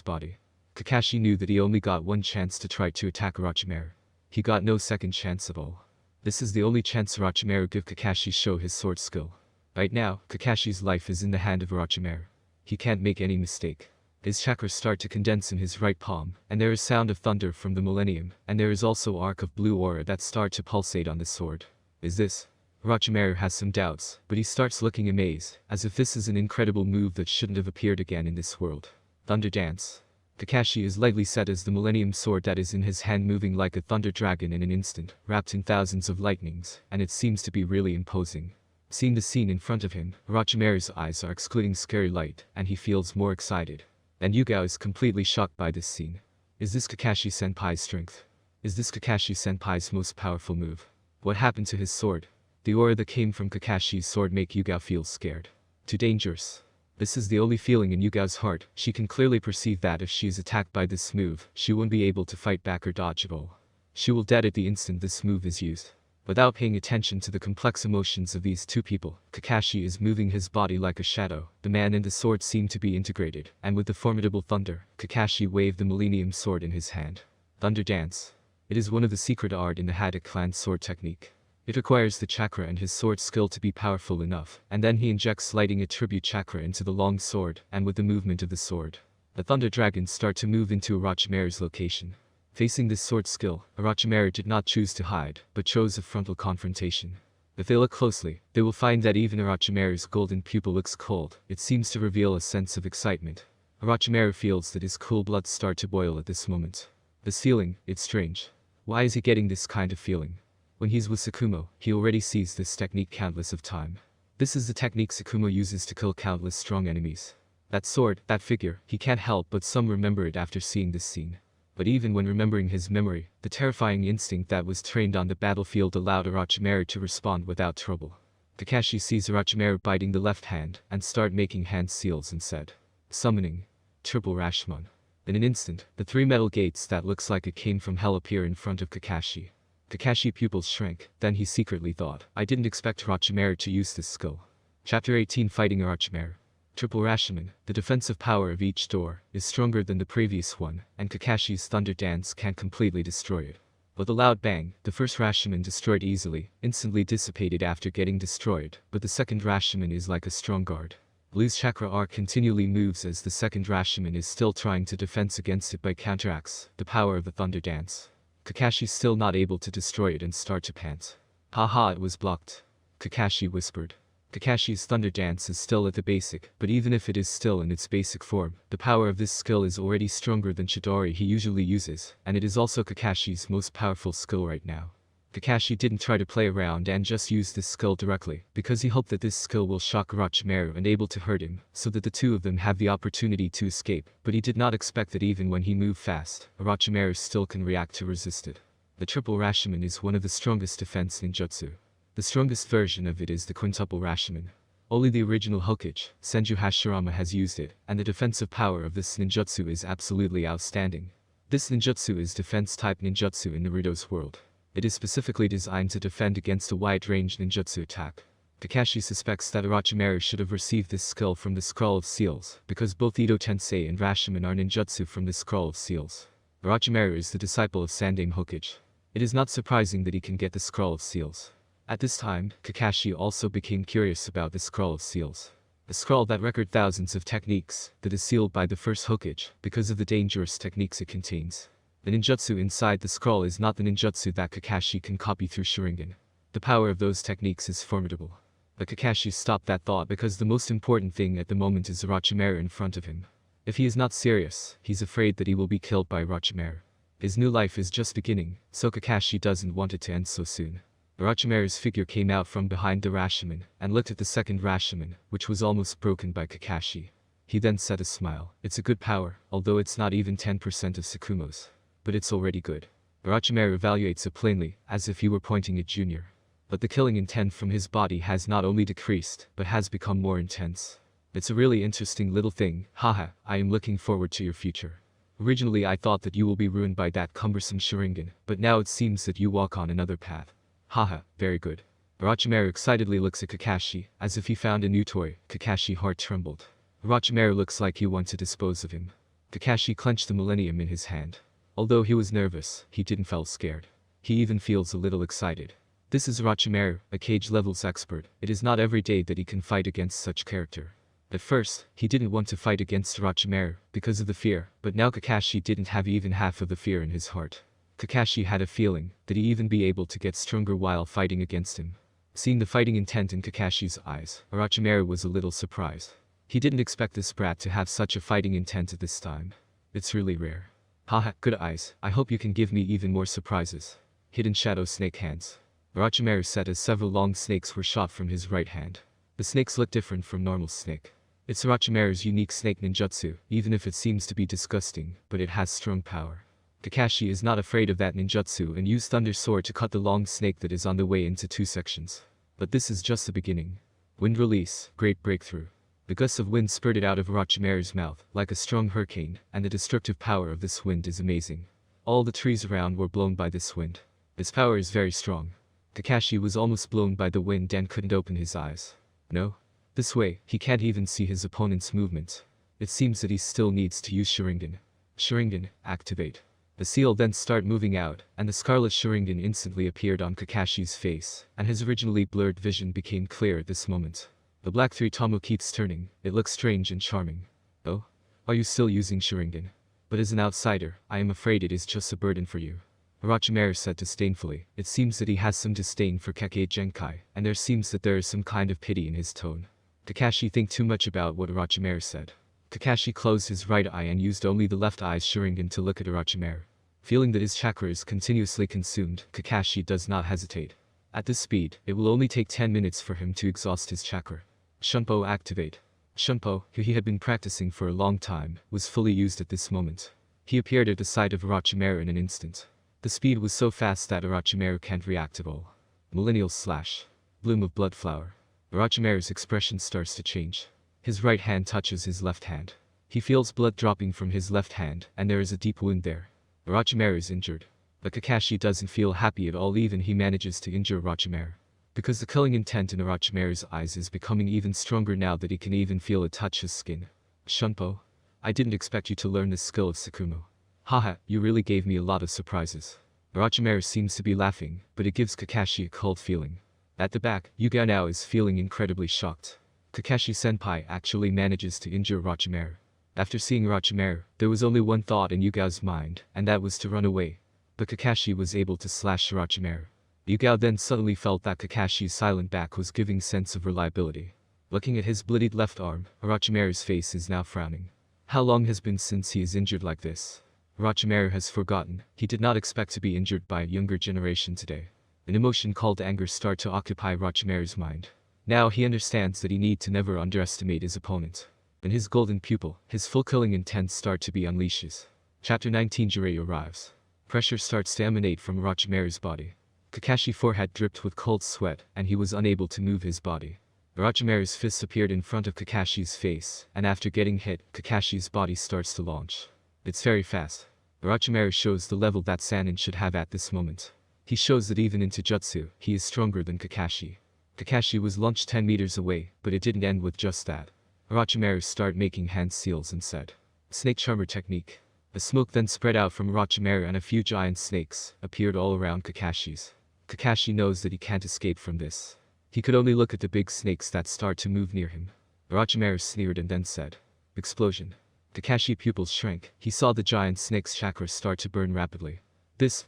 body. Kakashi knew that he only got one chance to try to attack Orochimaru. He got no second chance at all. This is the only chance Orochimaru give Kakashi show his sword skill. Right now, Kakashi's life is in the hand of Orochimaru. He can't make any mistake. His chakras start to condense in his right palm, and there is sound of thunder from the millennium, and there is also arc of blue aura that start to pulsate on the sword. Is this? Orochimaru has some doubts, but he starts looking amazed, as if this is an incredible move that shouldn't have appeared again in this world. Thunder dance. Takashi is lightly set as the millennium sword that is in his hand moving like a thunder dragon in an instant, wrapped in thousands of lightnings, and it seems to be really imposing. Seeing the scene in front of him, Orochimaru's eyes are excluding scary light, and he feels more excited. And Yugao is completely shocked by this scene. Is this Kakashi-senpai's strength? Is this Kakashi-senpai's most powerful move? What happened to his sword? The aura that came from Kakashi's sword make Yugao feel scared. Too dangerous. This is the only feeling in Yugao's heart. She can clearly perceive that if she is attacked by this move, she won't be able to fight back or dodge at all. She will dead at the instant this move is used. Without paying attention to the complex emotions of these two people, Kakashi is moving his body like a shadow. The man and the sword seem to be integrated, and with the formidable thunder, Kakashi waved the millennium sword in his hand. Thunder dance. It is one of the secret art in the Haddock clan sword technique. It requires the chakra and his sword skill to be powerful enough, and then he injects lighting attribute chakra into the long sword, and with the movement of the sword, the thunder dragons start to move into Orochimaru's location. Facing this sword skill, Orochimaru did not choose to hide, but chose a frontal confrontation. If they look closely, they will find that even Orochimaru's golden pupil looks cold. It seems to reveal a sense of excitement. Orochimaru feels that his cool blood start to boil at this moment. This feeling, it's strange. Why is he getting this kind of feeling? When he's with Tsukumo, he already sees this technique countless of time. This is the technique Tsukumo uses to kill countless strong enemies. That sword, that figure, he can't help but some remember it after seeing this scene. But even when remembering his memory, the terrifying instinct that was trained on the battlefield allowed Orochimaru to respond without trouble. Kakashi sees Orochimaru biting the left hand and start making hand seals and said, "Summoning. Triple Rashomon." In an instant, the three metal gates that looks like it came from hell appear in front of Kakashi. Kakashi's pupils shrank, then he secretly thought, "I didn't expect Orochimaru to use this skill." Chapter 18 Fighting Orochimaru. Triple Rashomon, the defensive power of each door, is stronger than the previous one, and Kakashi's Thunder Dance can't completely destroy it. With a loud bang, the first Rashomon destroyed easily, instantly dissipated after getting destroyed, but the second Rashomon is like a strong guard. Blue's chakra arc continually moves as the second Rashomon is still trying to defense against it by counteracts the power of the Thunder Dance. Kakashi's still not able to destroy it and start to pant. "Haha, it was blocked," Kakashi whispered. Kakashi's Thunder Dance is still at the basic, but even if it is still in its basic form, the power of this skill is already stronger than Chidori he usually uses, and it is also Kakashi's most powerful skill right now. Kakashi didn't try to play around and just use this skill directly, because he hoped that this skill will shock Orochimaru and able to hurt him, so that the two of them have the opportunity to escape, but he did not expect that even when he moved fast, Orochimaru still can react to resist it. The Triple Rashomon is one of the strongest defense ninjutsu. The strongest version of it is the Quintuple Rashomon. Only the original Hokage, Senju Hashirama, has used it, and the defensive power of this ninjutsu is absolutely outstanding. This ninjutsu is defense-type ninjutsu in Naruto's world. It is specifically designed to defend against a wide-range ninjutsu attack. Kakashi suspects that Orochimaru should have received this skill from the Scroll of Seals, because both Ito Tensei and Rashomon are ninjutsu from the Scroll of Seals. Orochimaru is the disciple of Sannin Hokage. It is not surprising that he can get the Scroll of Seals. At this time, Kakashi also became curious about the Scroll of Seals. A scroll that records thousands of techniques, that is sealed by the first Hokage, because of the dangerous techniques it contains. The ninjutsu inside the scroll is not the ninjutsu that Kakashi can copy through Sharingan. The power of those techniques is formidable. But Kakashi stopped that thought because the most important thing at the moment is Orochimaru in front of him. If he is not serious, he's afraid that he will be killed by Orochimaru. His new life is just beginning, so Kakashi doesn't want it to end so soon. Orochimaru's figure came out from behind the Rashomon, and looked at the second Rashomon, which was almost broken by Kakashi. He then said a smile. "It's a good power, although it's not even 10% of Tsukumo's. But it's already good." Orochimaru evaluates it plainly, as if he were pointing at Junior. But the killing intent from his body has not only decreased, but has become more intense. "It's a really interesting little thing, haha, I am looking forward to your future. Originally I thought that you will be ruined by that cumbersome Sharingan, but now it seems that you walk on another path. Haha, very good." Orochimaru excitedly looks at Kakashi, as if he found a new toy. Kakashi's heart trembled. Orochimaru looks like he wants to dispose of him. Kakashi clenched the millennium in his hand. Although he was nervous, he didn't feel scared. He even feels a little excited. This is Orochimaru, a Cage Levels expert. It is not every day that he can fight against such character. At first, he didn't want to fight against Orochimaru, because of the fear, but now Kakashi didn't have even half of the fear in his heart. Kakashi had a feeling that he even be able to get stronger while fighting against him. Seeing the fighting intent in Kakashi's eyes, Orochimaru was a little surprised. He didn't expect this brat to have such a fighting intent at this time. It's really rare. Haha, good eyes, I hope you can give me even more surprises. Hidden Shadow Snake Hands. Orochimaru said as several long snakes were shot from his right hand. The snakes look different from normal snake. It's Orochimaru's unique snake ninjutsu, even if it seems to be disgusting, but it has strong power. Kakashi is not afraid of that ninjutsu and used Thunder Sword to cut the long snake that is on the way into two sections. But this is just the beginning. Wind Release, Great Breakthrough. The gusts of wind spurted out of Orochimaru's mouth, like a strong hurricane, and the destructive power of this wind is amazing. All the trees around were blown by this wind. This power is very strong. Kakashi was almost blown by the wind and couldn't open his eyes. No? This way, he can't even see his opponent's movements. It seems that he still needs to use Sharingan. Sharingan, activate. The seal then started moving out, and the scarlet Sharingan instantly appeared on Kakashi's face, and his originally blurred vision became clear at this moment. The black three tomo keeps turning, it looks strange and charming. Oh? Are you still using Sharingan? But as an outsider, I am afraid it is just a burden for you. Orochimaru said disdainfully. It seems that he has some disdain for Kage Genkai, and there seems that there is some kind of pity in his tone. Kakashi think too much about what Orochimaru said. Kakashi closed his right eye and used only the left eye's Sharingan to look at Orochimaru. Feeling that his chakra is continuously consumed, Kakashi does not hesitate. At this speed, it will only take 10 minutes for him to exhaust his chakra. Shunpo activate. Shunpo, who he had been practicing for a long time, was fully used at this moment. He appeared at the side of Orochimaru in an instant. The speed was so fast that Orochimaru can't react at all. Millennial Slash. Bloom of Blood Flower. Orochimaru's expression starts to change. His right hand touches his left hand. He feels blood dropping from his left hand, and there is a deep wound there. Orochimaru is injured. But Kakashi doesn't feel happy at all, even he manages to injure Orochimaru. Because the killing intent in Orochimaru's eyes is becoming even stronger now that he can even feel it touch his skin. Shunpo, I didn't expect you to learn this skill of Tsukumo. Haha, you really gave me a lot of surprises. Orochimaru seems to be laughing, but it gives Kakashi a cold feeling. At the back, Yugao now is feeling incredibly shocked. Kakashi-senpai actually manages to injure Orochimaru. After seeing Orochimaru, there was only one thought in Yugao's mind, and that was to run away. But Kakashi was able to slash Orochimaru. Yugao then suddenly felt that Kakashi's silent back was giving sense of reliability. Looking at his bloodied left arm, Orochimaru's face is now frowning. How long has been since he is injured like this? Orochimaru has forgotten. He did not expect to be injured by a younger generation today. An emotion called anger starts to occupy Orochimaru's mind. Now he understands that he need to never underestimate his opponent. In his golden pupil, his full killing intent start to be unleashes. Chapter 19 Jiraiya arrives. Pressure starts to emanate from Orochimaru's body. Kakashi's forehead dripped with cold sweat, and he was unable to move his body. Orochimaru's fist appeared in front of Kakashi's face, and after getting hit, Kakashi's body starts to launch. It's very fast. Orochimaru shows the level that Sannin should have at this moment. He shows that even in Taijutsu, he is stronger than Kakashi. Kakashi was launched 10 meters away, but it didn't end with just that. Orochimaru started making hand seals and said, Snake Charmer Technique. The smoke then spread out from Orochimaru and a few giant snakes appeared all around Kakashi's. Kakashi knows that he can't escape from this. He could only look at the big snakes that start to move near him. Orochimaru sneered and then said, Explosion. Kakashi's pupils shrank. He saw the giant snake's chakras start to burn rapidly.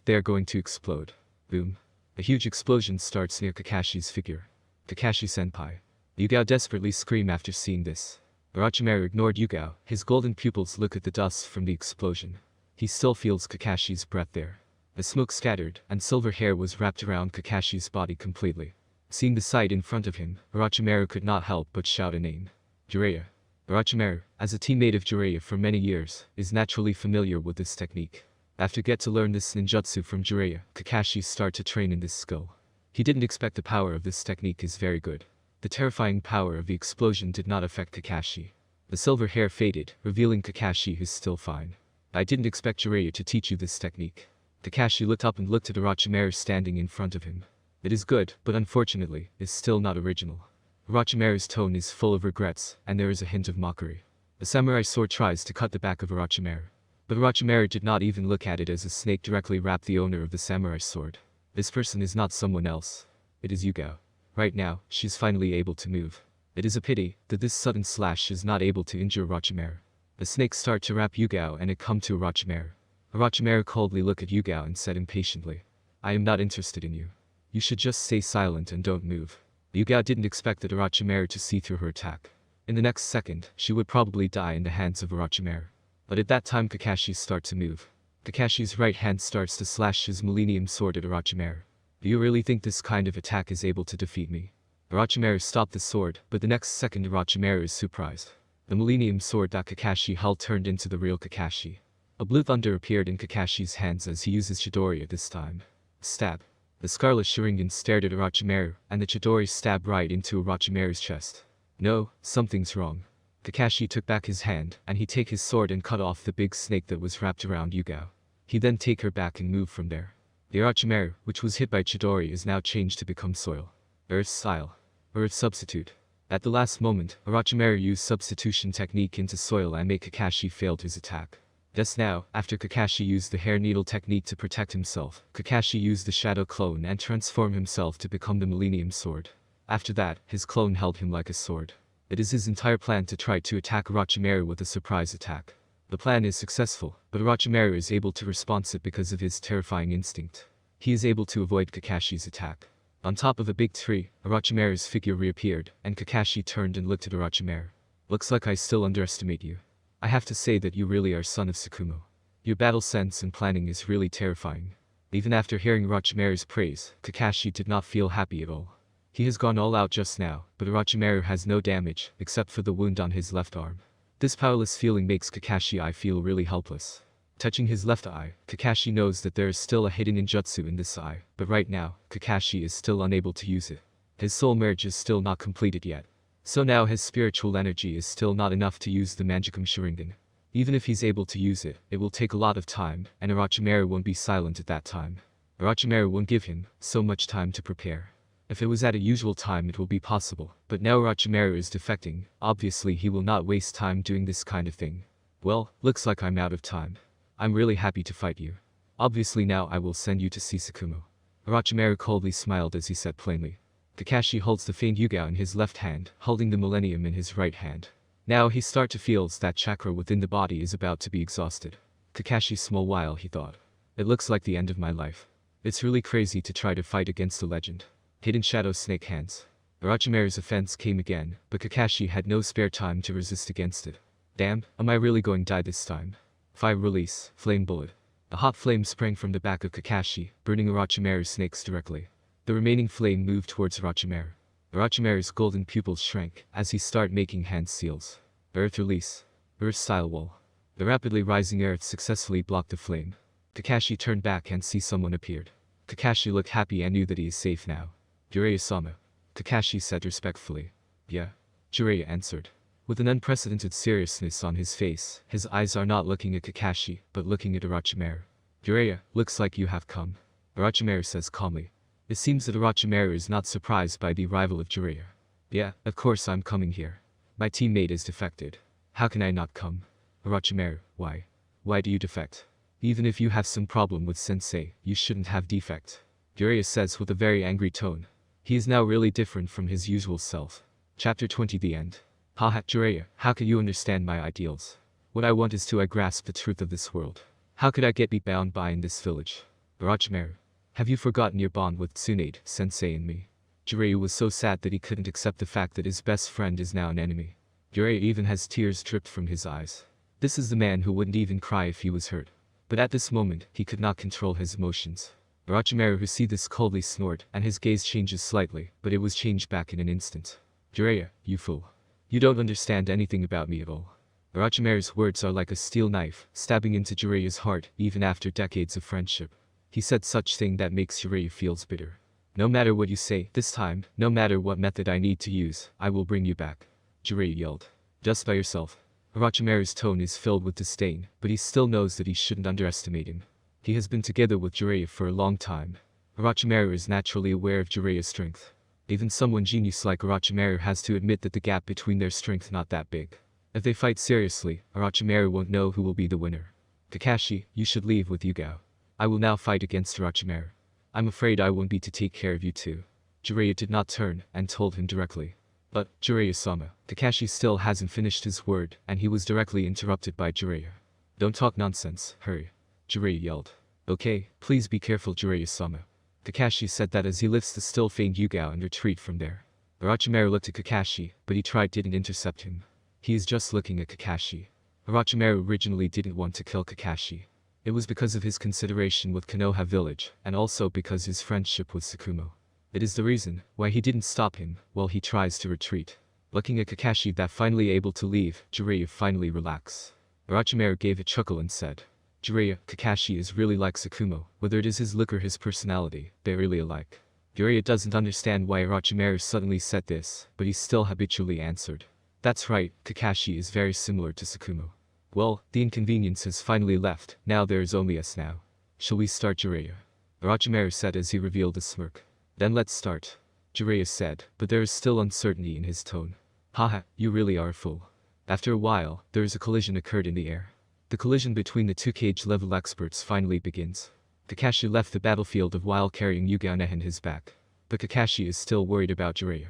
They're going to explode. Boom. A huge explosion starts near Kakashi's figure. Kakashi-senpai. Yugao desperately screamed after seeing this. Orochimaru ignored Yugao. His golden pupils look at the dust from the explosion. He still feels Kakashi's breath there. The smoke scattered, and silver hair was wrapped around Kakashi's body completely. Seeing the sight in front of him, Orochimaru could not help but shout a name. Jiraiya. Orochimaru, as a teammate of Jiraiya for many years, is naturally familiar with this technique. After get to learn this ninjutsu from Jiraiya, Kakashi start to train in this skill. He didn't expect the power of this technique is very good. The terrifying power of the explosion did not affect Kakashi. The silver hair faded, revealing Kakashi who's still fine. I didn't expect Jiraiya to teach you this technique. Kakashi looked up and looked at Orochimaru standing in front of him. It is good, but unfortunately, is still not original. Orochimaru's tone is full of regrets, and there is a hint of mockery. The samurai sword tries to cut the back of Orochimaru. But Orochimaru did not even look at it as a snake directly wrapped the owner of the samurai sword. This person is not someone else. It is Yugao. Right now, she's finally able to move. It is a pity that this sudden slash is not able to injure Orochimaru. The snakes start to wrap Yugao and it come to Orochimaru. Orochimaru coldly looked at Yugao and said impatiently, I am not interested in you. You should just stay silent and don't move. Yugao didn't expect that Orochimaru to see through her attack. In the next second, she would probably die in the hands of Orochimaru. But at that time Kakashi starts to move. Kakashi's right hand starts to slash his millennium sword at Orochimaru. Do you really think this kind of attack is able to defeat me? Orochimaru stopped the sword, but the next second Orochimaru is surprised. The millennium sword that Kakashi held turned into the real Kakashi. A blue thunder appeared in Kakashi's hands as he uses Chidori at this time. Stab. The scarlet Sharingan stared at Orochimaru, and the Chidori stabbed right into Orochimaru's chest. No, something's wrong. Kakashi took back his hand, and he take his sword and cut off the big snake that was wrapped around Yugao. He then take her back and move from there. The Orochimaru, which was hit by Chidori, is now changed to become soil. Earth style. Earth substitute. At the last moment, Orochimaru used substitution technique into soil and made Kakashi failed his attack. Just now, after Kakashi used the hair needle technique to protect himself, Kakashi used the shadow clone and transformed himself to become the millennium sword. After that, his clone held him like a sword. It is his entire plan to try to attack Orochimaru with a surprise attack. The plan is successful, but Orochimaru is able to respond it because of his terrifying instinct. He is able to avoid Kakashi's attack. On top of a big tree, Orochimaru's figure reappeared, and Kakashi turned and looked at Orochimaru. Looks like I still underestimate you. I have to say that you really are son of Tsukumo. Your battle sense and planning is really terrifying. Even after hearing Orochimaru's praise, Kakashi did not feel happy at all. He has gone all out just now, but Orochimaru has no damage, except for the wound on his left arm. This powerless feeling makes Kakashi I feel really helpless. Touching his left eye, Kakashi knows that there is still a hidden ninjutsu in this eye, but right now, Kakashi is still unable to use it. His soul merge is still not completed yet. So now his spiritual energy is still not enough to use the Mangekyo Sharingan. Even if he's able to use it, it will take a lot of time, and Orochimaru won't be silent at that time. Orochimaru won't give him so much time to prepare. If it was at a usual time it will be possible, but now Orochimaru is defecting, obviously he will not waste time doing this kind of thing. Well, looks like I'm out of time. I'm really happy to fight you. Obviously now I will send you to see Tsukumo. Orochimaru coldly smiled as he said plainly. Kakashi holds the faint Yuga in his left hand, holding the millennium in his right hand. Now he start to feels that chakra within the body is about to be exhausted. Kakashi small while he thought. It looks like the end of my life. It's really crazy to try to fight against the legend. Hidden Shadow Snake Hands. Orochimaru's offense came again, but Kakashi had no spare time to resist against it. Damn, am I really going to die this time? 5 Release, Flame Bullet. A hot flame sprang from the back of Kakashi, burning Orochimaru's snakes directly. The remaining flame moved towards Orochimaru. Orochimaru's golden pupils shrank as he started making hand seals. Earth Release. Earth-style wall. The rapidly rising earth successfully blocked the flame. Kakashi turned back and see someone appeared. Kakashi looked happy and knew that he is safe now. Jiraiya-sama. Kakashi said respectfully. Yeah. Jiraiya answered. With an unprecedented seriousness on his face, his eyes are not looking at Kakashi, but looking at Orochimaru. Jiraiya, looks like you have come. Orochimaru says calmly. It seems that Orochimaru is not surprised by the arrival of Jiraiya. Yeah, of course I'm coming here. My teammate is defected. How can I not come? Orochimaru, why? Why do you defect? Even if you have some problem with sensei, you shouldn't have defect. Jiraiya says with a very angry tone. He is now really different from his usual self. Chapter 20 The End. Haha, Jiraiya, how can you understand my ideals? What I want is to grasp the truth of this world. How could I get be bound by in this village? Orochimaru. Have you forgotten your bond with Tsunade, sensei and me? Jiraiya was so sad that he couldn't accept the fact that his best friend is now an enemy. Jiraiya even has tears dripped from his eyes. This is the man who wouldn't even cry if he was hurt. But at this moment, he could not control his emotions. Orochimaru who see this coldly snored, and his gaze changes slightly, but it was changed back in an instant. Jiraiya, you fool. You don't understand anything about me at all. Orochimaru's words are like a steel knife, stabbing into Jiraiya's heart, even after decades of friendship. He said such thing that makes Jiraiya feels bitter. No matter what you say, this time, no matter what method I need to use, I will bring you back. Jiraiya yelled. Just by yourself. Orochimaru's tone is filled with disdain, but he still knows that he shouldn't underestimate him. He has been together with Jiraiya for a long time. Orochimaru is naturally aware of Jiraiya's strength. Even someone genius like Orochimaru has to admit that the gap between their strength not that big. If they fight seriously, Orochimaru won't know who will be the winner. Kakashi, you should leave with Yugao. I will now fight against Orochimaru. I'm afraid I won't be to take care of you too. Jiraiya did not turn and told him directly. But, Jiraiya-sama, Kakashi still hasn't finished his word, and he was directly interrupted by Jiraiya. Don't talk nonsense, hurry. Jiraiya yelled. Okay, please be careful Jiraiya-sama. Kakashi said that as he lifts the still faint Yugao and retreat from there. Orochimaru looked at Kakashi, but he didn't intercept him. He is just looking at Kakashi. Orochimaru originally didn't want to kill Kakashi. It was because of his consideration with Konoha village, and also because his friendship with Tsukumo. It is the reason why he didn't stop him while he tries to retreat. Looking at Kakashi that finally able to leave, Jiraiya finally relaxed. Orochimaru gave a chuckle and said. Jiraiya, Kakashi is really like Tsukumo, whether it is his look or his personality, they're really alike. Jiraiya doesn't understand why Orochimaru suddenly said this, but he still habitually answered. That's right, Kakashi is very similar to Tsukumo. Well, the inconvenience has finally left, now there is only us now. Shall we start Jiraiya? Orochimaru said as he revealed a smirk. Then let's start. Jiraiya said, but there is still uncertainty in his tone. Haha, you really are a fool. After a while, there is a collision occurred in the air. The collision between the two cage-level experts finally begins. Kakashi left the battlefield while carrying Yugao on his back. But Kakashi is still worried about Jiraiya.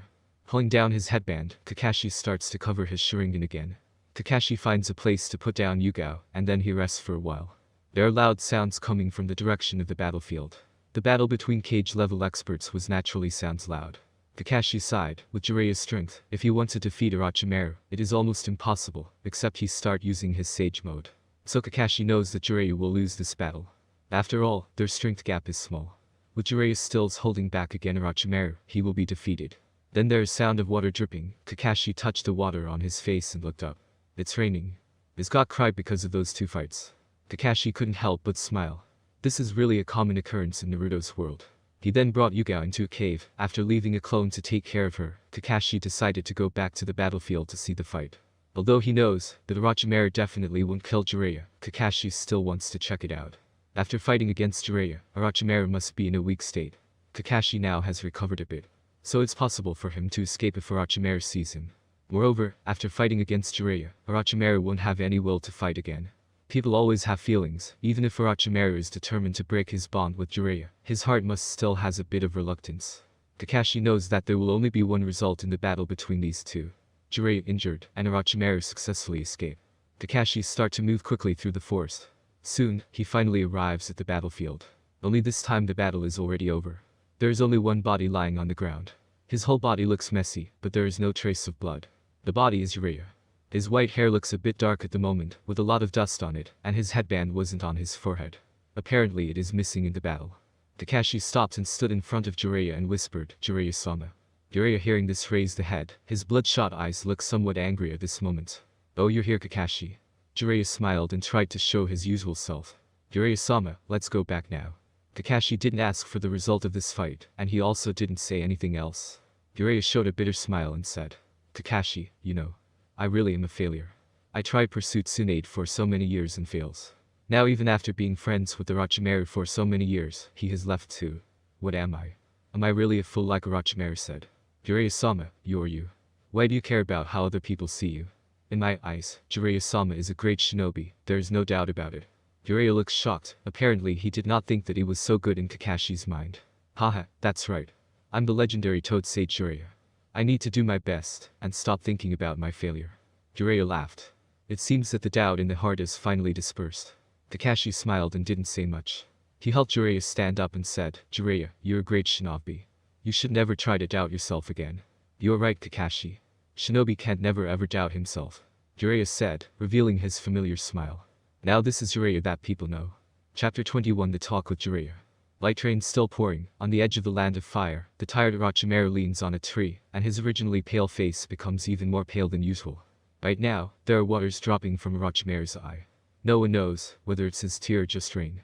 Pulling down his headband, Kakashi starts to cover his Sharingan again. Kakashi finds a place to put down Yugao, and then he rests for a while. There are loud sounds coming from the direction of the battlefield. The battle between cage-level experts was naturally sounds loud. Kakashi sighed, with Jiraiya's strength, if he wants to defeat Orochimaru, it is almost impossible, except he start using his Sage mode. So Kakashi knows that Jiraiya will lose this battle. After all, their strength gap is small. With Jiraiya still holding back again Orochimaru, he will be defeated. Then there is sound of water dripping. Kakashi touched the water on his face and looked up. It's raining. His god cried because of those two fights. Kakashi couldn't help but smile. This is really a common occurrence in Naruto's world. He then brought Yugao into a cave. After leaving a clone to take care of her, Kakashi decided to go back to the battlefield to see the fight. Although he knows that Orochimaru definitely won't kill Jiraiya, Kakashi still wants to check it out. After fighting against Jiraiya, Orochimaru must be in a weak state. Kakashi now has recovered a bit, so it's possible for him to escape if Orochimaru sees him. Moreover, after fighting against Jiraiya, Orochimaru won't have any will to fight again. People always have feelings. Even if Orochimaru is determined to break his bond with Jiraiya, his heart must still has a bit of reluctance. Kakashi knows that there will only be one result in the battle between these two. Jiraiya injured, and Orochimaru successfully escape. Kakashi start to move quickly through the forest. Soon, he finally arrives at the battlefield. Only this time the battle is already over. There is only one body lying on the ground. His whole body looks messy, but there is no trace of blood. The body is Jiraiya. His white hair looks a bit dark at the moment, with a lot of dust on it, and his headband wasn't on his forehead. Apparently it is missing in the battle. Takashi stopped and stood in front of Jiraiya and whispered, "Jiraiya-sama." Jiraiya hearing this raised the head. His bloodshot eyes look somewhat angry at this moment. "Oh, you're here, Kakashi." Jiraiya smiled and tried to show his usual self. "Jiraiya-sama, let's go back now." Kakashi didn't ask for the result of this fight, and he also didn't say anything else. Jiraiya showed a bitter smile and said, "Kakashi, you know, I really am a failure. I tried pursuit Tsunade for so many years and fails. Now even after being friends with Orochimaru for so many years, he has left too. What am I? Am I really a fool like Orochimaru said? Jiraiya-sama, you're you. Why do you care about how other people see you? In my eyes, Jiraiya-sama is a great shinobi, there is no doubt about it." Jiraiya looks shocked. Apparently he did not think that he was so good in Kakashi's mind. "Haha, that's right. I'm the legendary Toad Sage Jiraiya. I need to do my best, and stop thinking about my failure." Jiraiya laughed. It seems that the doubt in the heart is finally dispersed. Takashi smiled and didn't say much. He helped Jiraiya stand up and said, "Jiraiya, you're a great shinobi. You should never try to doubt yourself again." "You're right, Kakashi. Shinobi can't never ever doubt himself," Jiraiya said, revealing his familiar smile. Now this is Jiraiya that people know. Chapter 21 The Talk with Jiraiya. Light rain still pouring. On the edge of the land of fire, the tired Orochimaru leans on a tree, and his originally pale face becomes even more pale than usual. Right now, there are waters dropping from Orochimaru's eye. No one knows whether it's his tear or just rain.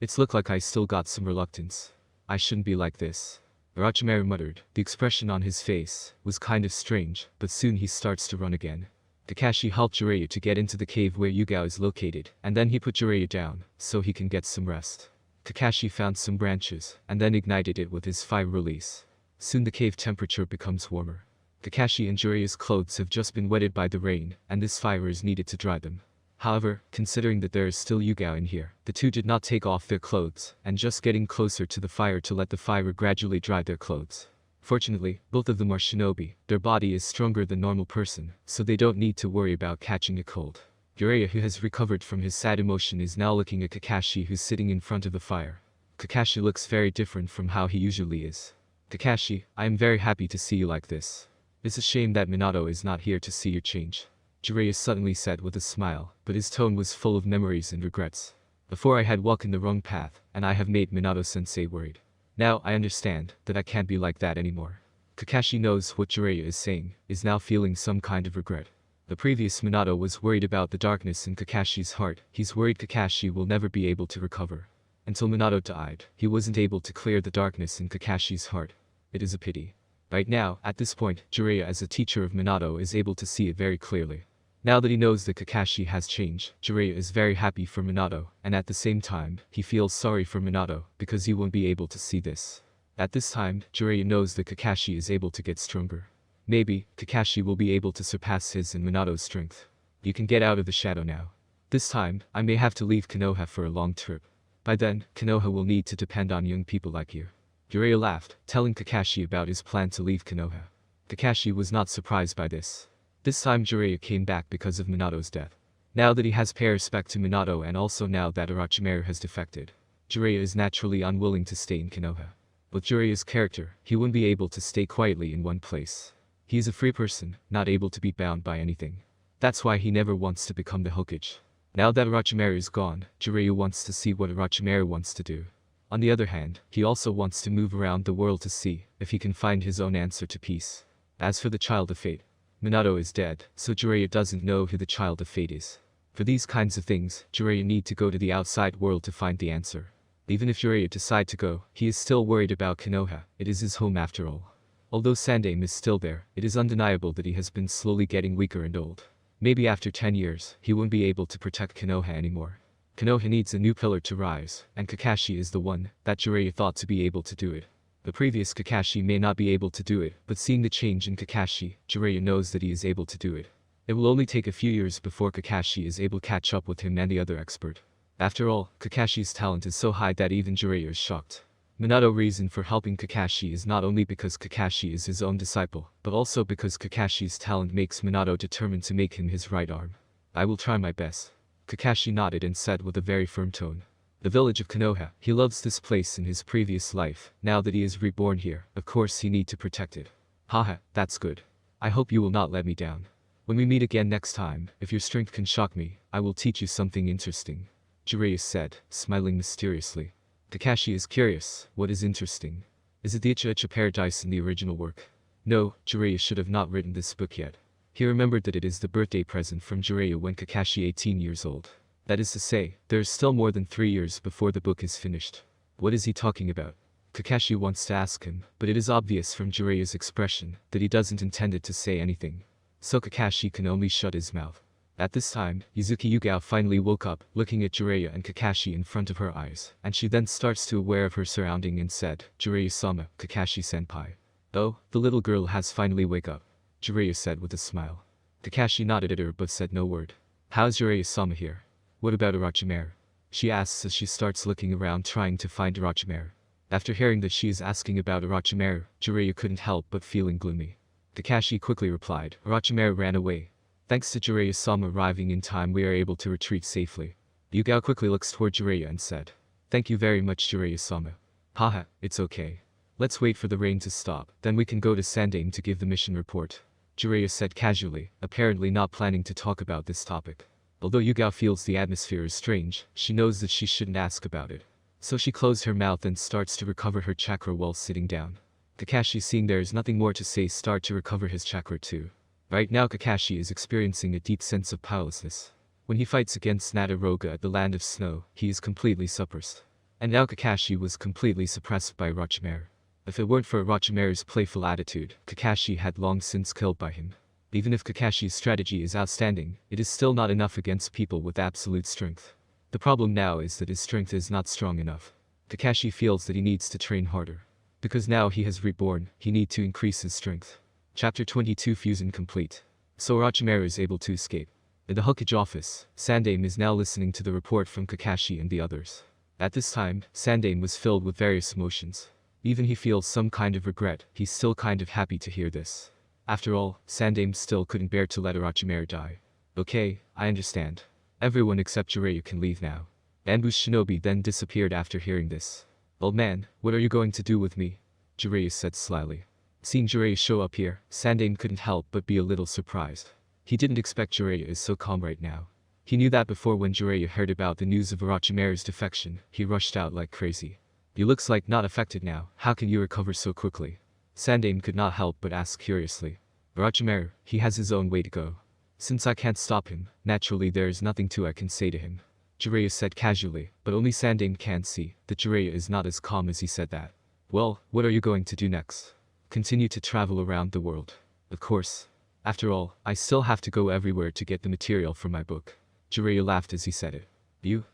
It's look like I still got some reluctance. I shouldn't be like this. Orochimaru muttered. The expression on his face was kind of strange, but soon he starts to run again. Takashi helped Jiraiya to get into the cave where Yugao is located, and then he put Jiraiya down, so he can get some rest. Takashi found some branches, and then ignited it with his fire release. Soon the cave temperature becomes warmer. Takashi and Jiraiya's clothes have just been wetted by the rain, and this fire is needed to dry them. However, considering that there is still Yugao in here, the two did not take off their clothes, and just getting closer to the fire to let the fire gradually dry their clothes. Fortunately, both of them are shinobi. Their body is stronger than normal person, so they don't need to worry about catching a cold. Jiraiya, who has recovered from his sad emotion, is now looking at Kakashi, who's sitting in front of the fire. Kakashi looks very different from how he usually is. "Kakashi, I am very happy to see you like this. It's a shame that Minato is not here to see your change," Jiraiya suddenly said with a smile, but his tone was full of memories and regrets. "Before I had walked in the wrong path, and I have made Minato-sensei worried. Now I understand that I can't be like that anymore." Kakashi knows what Jiraiya is saying, is now feeling some kind of regret. The previous Minato was worried about the darkness in Kakashi's heart. He's worried Kakashi will never be able to recover. Until Minato died, he wasn't able to clear the darkness in Kakashi's heart. It is a pity. Right now, at this point, Jiraiya as a teacher of Minato is able to see it very clearly. Now that he knows that Kakashi has changed, Jiraiya is very happy for Minato, and at the same time, he feels sorry for Minato, because he won't be able to see this. At this time, Jiraiya knows that Kakashi is able to get stronger. Maybe, Kakashi will be able to surpass his and Minato's strength. You can get out of the shadow now. This time, I may have to leave Konoha for a long trip. By then, Konoha will need to depend on young people like you. Jiraiya laughed, telling Kakashi about his plan to leave Konoha. Kakashi was not surprised by this. This time Jiraiya came back because of Minato's death. Now that he has paid respect to Minato and also now that Orochimaru has defected, Jiraiya is naturally unwilling to stay in Konoha. With Jiraiya's character, he wouldn't be able to stay quietly in one place. He is a free person, not able to be bound by anything. That's why he never wants to become the Hokage. Now that Orochimaru is gone, Jiraiya wants to see what Orochimaru wants to do. On the other hand, he also wants to move around the world to see if he can find his own answer to peace. As for the Child of Fate, Minato is dead, so Jiraiya doesn't know who the Child of Fate is. For these kinds of things, Jiraiya need to go to the outside world to find the answer. Even if Jiraiya decide to go, he is still worried about Konoha, it is his home after all. Although Sannin is still there, it is undeniable that he has been slowly getting weaker and old. Maybe after 10 years, he won't be able to protect Konoha anymore. Konoha needs a new pillar to rise, and Kakashi is the one that Jiraiya thought to be able to do it. The previous Kakashi may not be able to do it, but seeing the change in Kakashi, Jiraiya knows that he is able to do it. It will only take a few years before Kakashi is able to catch up with him and the other expert. After all, Kakashi's talent is so high that even Jiraiya is shocked. Minato's reason for helping Kakashi is not only because Kakashi is his own disciple, but also because Kakashi's talent makes Minato determined to make him his right arm. I will try my best. Kakashi nodded and said with a very firm tone. The village of Konoha, he loves this place in his previous life, now that he is reborn here, of course he need to protect it. Haha, that's good. I hope you will not let me down. When we meet again next time, if your strength can shock me, I will teach you something interesting. Jiraiya said, smiling mysteriously. Kakashi is curious, what is interesting? Is it the Ichiraku paradise in the original work? No, Jiraiya should have not written this book yet. He remembered that it is the birthday present from Jiraiya when Kakashi 18 years old. That is to say, there is still more than 3 years before the book is finished. What is he talking about? Kakashi wants to ask him, but it is obvious from Jiraiya's expression that he doesn't intend to say anything. So Kakashi can only shut his mouth. At this time, Yuzuki Yugao finally woke up, looking at Jiraiya and Kakashi in front of her eyes, and she then starts to aware of her surrounding and said, Jiraiya-sama, Kakashi-senpai. Oh, the little girl has finally wake up. Jiraiya said with a smile. Kakashi nodded at her but said no word. How's Jiraiya-sama here? What about Orochimaru? She asks as she starts looking around trying to find Orochimaru. After hearing that she is asking about Orochimaru, Jiraiya couldn't help but feeling gloomy. Kakashi quickly replied, Orochimaru ran away. Thanks to Jiraiya-sama arriving in time we are able to retreat safely. Yugao quickly looks toward Jiraiya and said. Thank you very much Jiraiya-sama. Haha, it's okay. Let's wait for the rain to stop, then we can go to Sannin to give the mission report. Jiraiya said casually, apparently not planning to talk about this topic. Although Yugao feels the atmosphere is strange, she knows that she shouldn't ask about it. So she closed her mouth and starts to recover her chakra while sitting down. Kakashi, seeing there is nothing more to say, start to recover his chakra too. Right now Kakashi is experiencing a deep sense of powerlessness. When he fights against Naruto at the land of snow, he is completely suppressed. And now Kakashi was completely suppressed by Orochimaru. If it weren't for Orochimaru's playful attitude, Kakashi had long since killed by him. Even if Kakashi's strategy is outstanding, it is still not enough against people with absolute strength. The problem now is that his strength is not strong enough. Kakashi feels that he needs to train harder. Because now he has reborn, he needs to increase his strength. Chapter 22 Fusion complete. So Orochimaru is able to escape. In the Hokage office, Sannin is now listening to the report from Kakashi and the others. At this time, Sannin was filled with various emotions. Even he feels some kind of regret, he's still kind of happy to hear this. After all, Sannin still couldn't bear to let Orochimaru die. Okay, I understand. Everyone except Jiraiya can leave now. Anbu's shinobi then disappeared after hearing this. Old man, what are you going to do with me? Jiraiya said slyly. Seeing Jiraiya show up here, Sannin couldn't help but be a little surprised. He didn't expect Jiraiya is so calm right now. He knew that before when Jiraiya heard about the news of Orochimaru's defection, he rushed out like crazy. You looks like not affected now, how can you recover so quickly? Sannin could not help but ask curiously. Orochimaru, he has his own way to go. Since I can't stop him, naturally there is nothing I can say to him. Jiraiya said casually, but only Sannin can see that Jiraiya is not as calm as he said that. Well, what are you going to do next? Continue to travel around the world. Of course. After all, I still have to go everywhere to get the material for my book. Jiraiya laughed as he said it.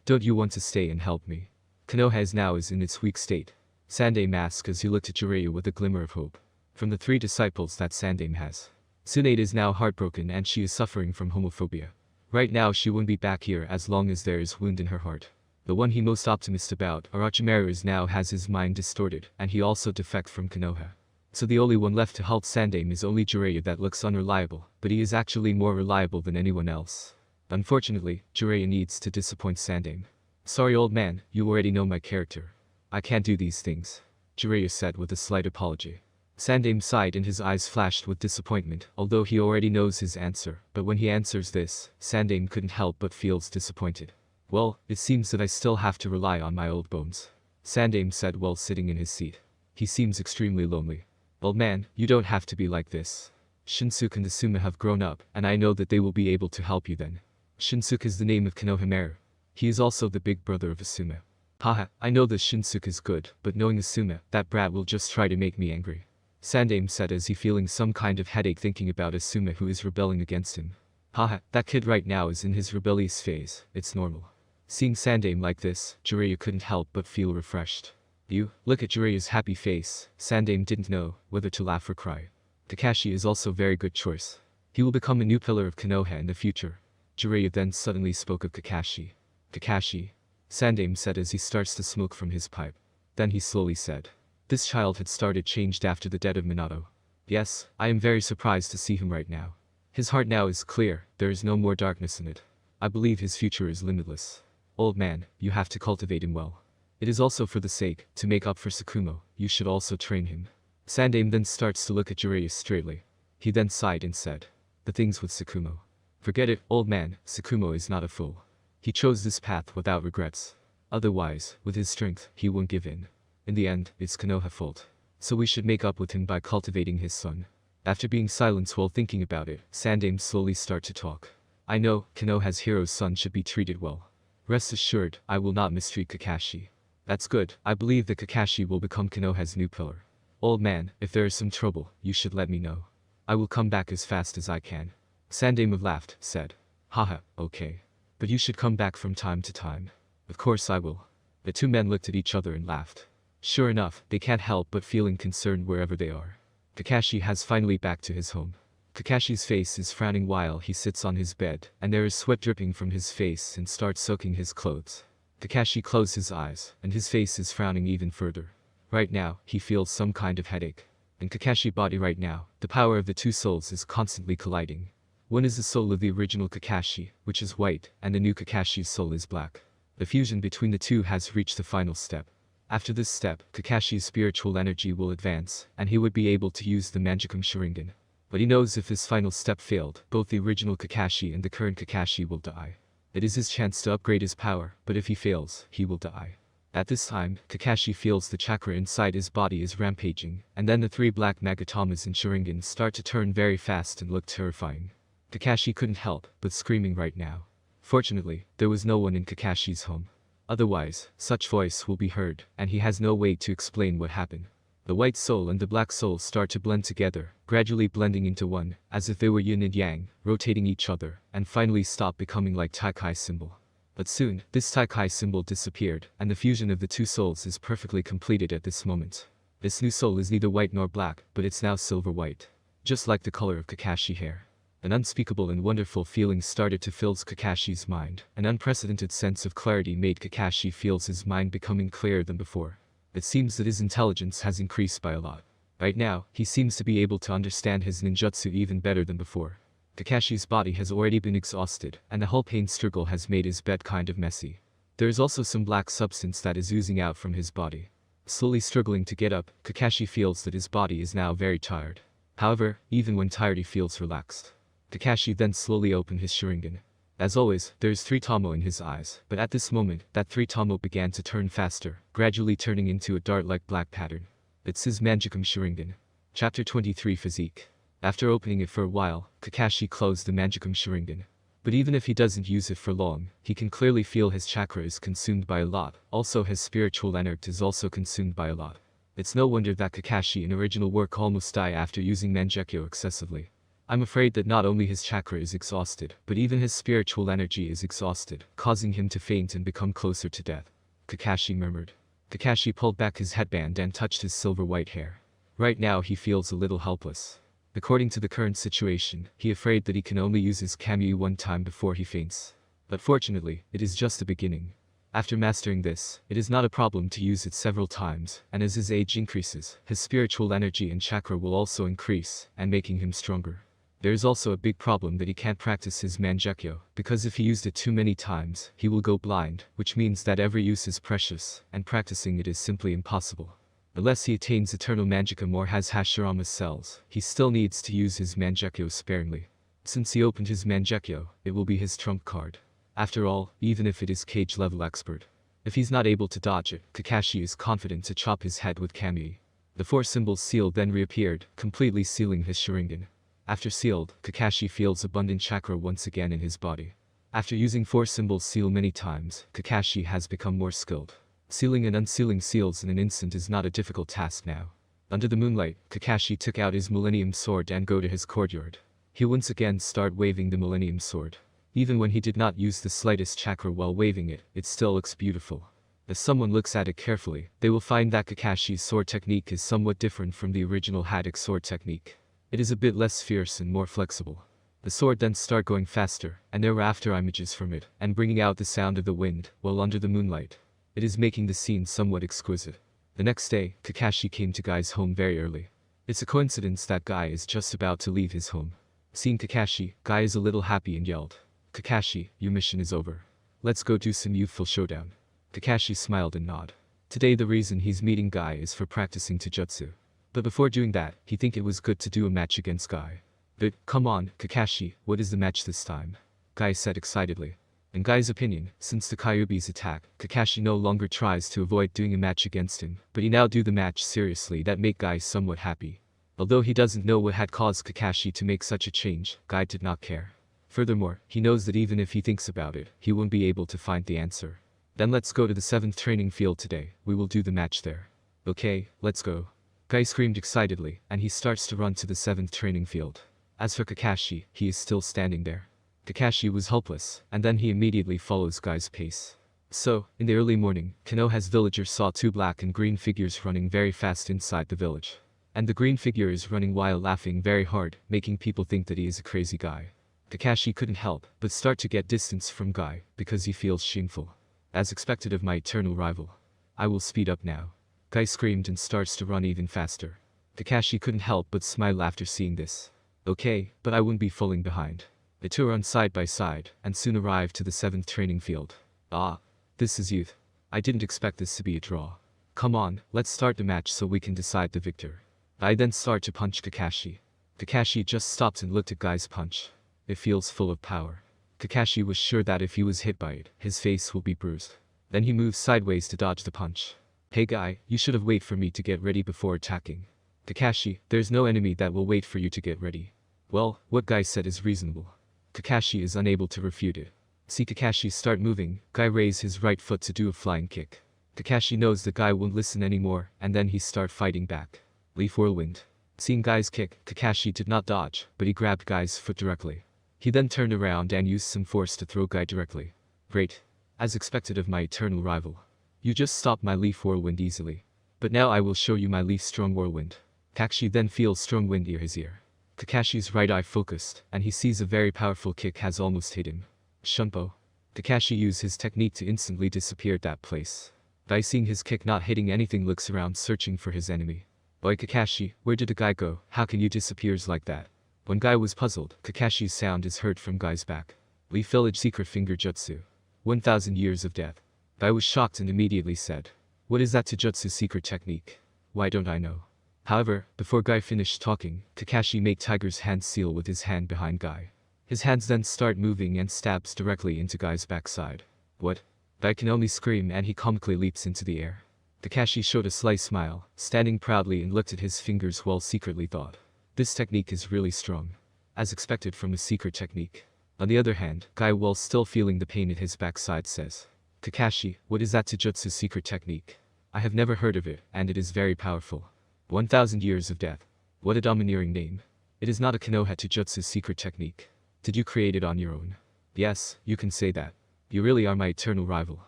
Don't you want to stay and help me? Konoha now is in its weak state. Sannin asked as he looked at Jiraiya with a glimmer of hope. From the 3 disciples that Sannin has, Tsunade is now heartbroken and she is suffering from homophobia. Right now she won't be back here as long as there is wound in her heart. The one he most optimistic about, Orochimaru, is now has his mind distorted and he also defect from Konoha. So the only one left to help Sannin is only Jiraiya that looks unreliable, but he is actually more reliable than anyone else. Unfortunately, Jiraiya needs to disappoint Sannin. Sorry old man, you already know my character. I can't do these things. Jiraiya said with a slight apology. Sannin sighed and his eyes flashed with disappointment, although he already knows his answer, but when he answers this, Sannin couldn't help but feels disappointed. Well, it seems that I still have to rely on my old bones. Sannin said while sitting in his seat. He seems extremely lonely. Old man, you don't have to be like this. Shinsuke and Asuma have grown up, and I know that they will be able to help you then. Shinsuke is the name of Konohamaru. He is also the big brother of Asuma. Haha, I know that Shinsuke is good, but knowing Asuma, that brat will just try to make me angry. Sannin said as he feeling some kind of headache thinking about Asuma who is rebelling against him. Haha, that kid right now is in his rebellious phase, it's normal. Seeing Sannin like this, Jiraiya couldn't help but feel refreshed. You, look at Jiraiya's happy face, Sannin didn't know whether to laugh or cry. Takashi is also very good choice. He will become a new pillar of Konoha in the future. Jiraiya then suddenly spoke of Kakashi. Kakashi, Sannin said as he starts to smoke from his pipe. Then he slowly said. This child had started changed after the death of Minato. Yes, I am very surprised to see him right now. His heart now is clear, there is no more darkness in it. I believe his future is limitless. Old man, you have to cultivate him well. It is also for the sake, to make up for Tsukumo, you should also train him. Sannin then starts to look at Jiraiya straightly. He then sighed and said. The things with Tsukumo. Forget it, old man, Tsukumo is not a fool. He chose this path without regrets. Otherwise, with his strength, he won't give in. In the end, it's Konoha's fault. So we should make up with him by cultivating his son. After being silent while thinking about it, Sannin slowly start to talk. I know, Konoha's hero's son should be treated well. Rest assured, I will not mistreat Kakashi. That's good, I believe that Kakashi will become Konoha's new pillar. Old man, if there is some trouble, you should let me know. I will come back as fast as I can. Sannin laughed, said. Haha, okay. But you should come back from time to time. Of course I will. The two men looked at each other and laughed. Sure enough, they can't help but feeling concerned wherever they are. Kakashi has finally back to his home. Kakashi's face is frowning while he sits on his bed, and there is sweat dripping from his face and starts soaking his clothes. Kakashi closes his eyes, and his face is frowning even further. Right now, he feels some kind of headache. In Kakashi's body right now, the power of the two souls is constantly colliding. One is the soul of the original Kakashi, which is white, and the new Kakashi's soul is black. The fusion between the two has reached the final step. After this step, Kakashi's spiritual energy will advance, and he would be able to use the Mangekyo Sharingan. But he knows if this final step failed, both the original Kakashi and the current Kakashi will die. It is his chance to upgrade his power, but if he fails, he will die. At this time, Kakashi feels the chakra inside his body is rampaging, and then the three black Magatamas and Sharingan start to turn very fast and look terrifying. Kakashi couldn't help but screaming right now. Fortunately, there was no one in Kakashi's home. Otherwise, such voice will be heard, and he has no way to explain what happened. The white soul and the black soul start to blend together, gradually blending into one, as if they were yin and yang, rotating each other, and finally stop becoming like Takashi symbol. But soon, this Takashi symbol disappeared, and the fusion of the two souls is perfectly completed at this moment. This new soul is neither white nor black, but it's now silver-white. Just like the color of Kakashi hair. An unspeakable and wonderful feeling started to fill Kakashi's mind. An unprecedented sense of clarity made Kakashi feels his mind becoming clearer than before. It seems that his intelligence has increased by a lot. Right now, he seems to be able to understand his ninjutsu even better than before. Kakashi's body has already been exhausted, and the whole pain struggle has made his bed kind of messy. There is also some black substance that is oozing out from his body. Slowly struggling to get up, Kakashi feels that his body is now very tired. However, even when tired he feels relaxed. Takashi then slowly opened his Sharingan. As always, there is 3 Tomo in his eyes, but at this moment, that 3 Tomo began to turn faster, gradually turning into a dart-like black pattern. It's his Mangekyo Sharingan. Chapter 23 Physique. After opening it for a while, Takashi closed the Mangekyo Sharingan. But even if he doesn't use it for long, he can clearly feel his chakra is consumed by a lot, also his spiritual energy is also consumed by a lot. It's no wonder that Takashi in original work almost died after using Mangekyo excessively. I'm afraid that not only his chakra is exhausted, but even his spiritual energy is exhausted, causing him to faint and become closer to death. Takashi murmured. Takashi pulled back his headband and touched his silver-white hair. Right now he feels a little helpless. According to the current situation, he is afraid that he can only use his Kamui one time before he faints. But fortunately, it is just the beginning. After mastering this, it is not a problem to use it several times, and as his age increases, his spiritual energy and chakra will also increase, and making him stronger. There is also a big problem that he can't practice his Mangekyo, because if he used it too many times, he will go blind, which means that every use is precious, and practicing it is simply impossible. Unless he attains eternal Mangekyo or has Hashirama's cells, he still needs to use his Mangekyo sparingly. Since he opened his Mangekyo, it will be his trump card. After all, even if it is cage level expert. If he's not able to dodge it, Takashi is confident to chop his head with Kamui. The 4 symbols seal then reappeared, completely sealing his Sharingan. After sealed, Takashi feels abundant chakra once again in his body. After using 4 symbol seal many times, Kakashi has become more skilled. Sealing and unsealing seals in an instant is not a difficult task now. Under the moonlight, Kakashi took out his millennium sword and go to his courtyard. He once again started waving the millennium sword. Even when he did not use the slightest chakra while waving it, it still looks beautiful. If someone looks at it carefully, they will find that Kakashi's sword technique is somewhat different from the original Haddock sword technique. It is a bit less fierce and more flexible. The sword then start going faster, and there were after images from it, and bringing out the sound of the wind, while under the moonlight. It is making the scene somewhat exquisite. The next day, Kakashi came to Guy's home very early. It's a coincidence that Guy is just about to leave his home. Seeing Kakashi, Guy is a little happy and yelled, "Kakashi, your mission is over. Let's go do some youthful showdown." Kakashi smiled and nodded. Today the reason he's meeting Guy is for practicing Taijutsu. But before doing that, he think it was good to do a match against Guy. But, come on, Kakashi, what is the match this time? Guy said excitedly. In Guy's opinion, since the Kyuubi's attack, Kakashi no longer tries to avoid doing a match against him, but he now do the match seriously. That make Guy somewhat happy. Although he doesn't know what had caused Kakashi to make such a change, Guy did not care. Furthermore, he knows that even if he thinks about it, he won't be able to find the answer. Then let's go to the 7th training field today, we will do the match there. Okay, let's go. Guy screamed excitedly, and he starts to run to the 7th training field. As for Kakashi, he is still standing there. Kakashi was helpless, and then he immediately follows Guy's pace. So, in the early morning, Konoha's villagers saw 2 black and green figures running very fast inside the village. And the green figure is running while laughing very hard, making people think that he is a crazy guy. Kakashi couldn't help but start to get distance from Guy, because he feels shameful. As expected of my eternal rival. I will speed up now. Guy screamed and starts to run even faster. Kakashi couldn't help but smile after seeing this. Okay, but I wouldn't be falling behind. The 2 run side by side, and soon arrived to the 7th training field. Ah, this is youth. I didn't expect this to be a draw. Come on, let's start the match so we can decide the victor. I then start to punch Kakashi. Kakashi just stopped and looked at Guy's punch. It feels full of power. Kakashi was sure that if he was hit by it, his face will be bruised. Then he moves sideways to dodge the punch. Hey Guy, you should have waited for me to get ready before attacking. Kakashi, there's no enemy that will wait for you to get ready. Well, what Guy said is reasonable. Kakashi is unable to refute it. See Kakashi start moving, Guy raise his right foot to do a flying kick. Kakashi knows the Guy won't listen anymore, and then he start fighting back. Leaf whirlwind. Seeing Guy's kick, Kakashi did not dodge, but he grabbed Guy's foot directly. He then turned around and used some force to throw Guy directly. Great. As expected of my eternal rival. You just stopped my leaf whirlwind easily. But now I will show you my leaf strong whirlwind. Kakashi then feels strong wind near his ear. Kakashi's right eye focused, and he sees a very powerful kick has almost hit him. Shunpo. Kakashi used his technique to instantly disappear at that place. Guy seeing his kick not hitting anything looks around searching for his enemy. Boy Kakashi, where did the Guy go? How can you disappears like that? When Guy was puzzled, Kakashi's sound is heard from Guy's back. Leaf Village Secret Finger Jutsu. 1000 years of death. Guy was shocked and immediately said, "What is that Taijutsu secret technique? Why don't I know?" However, before Guy finished talking, Kakashi made Tiger's hand seal with his hand behind Guy. His hands then start moving and stabs directly into Guy's backside. What? Guy can only scream and he comically leaps into the air. Kakashi showed a sly smile, standing proudly and looked at his fingers while secretly thought, "This technique is really strong." As expected from a secret technique. On the other hand, Guy while still feeling the pain at his backside says, "Kakashi, what is that Taijutsu secret technique? I have never heard of it, and it is very powerful." 1000 years of death. What a domineering name. It is not a Konoha Taijutsu secret technique. Did you create it on your own? Yes, you can say that. You really are my eternal rival.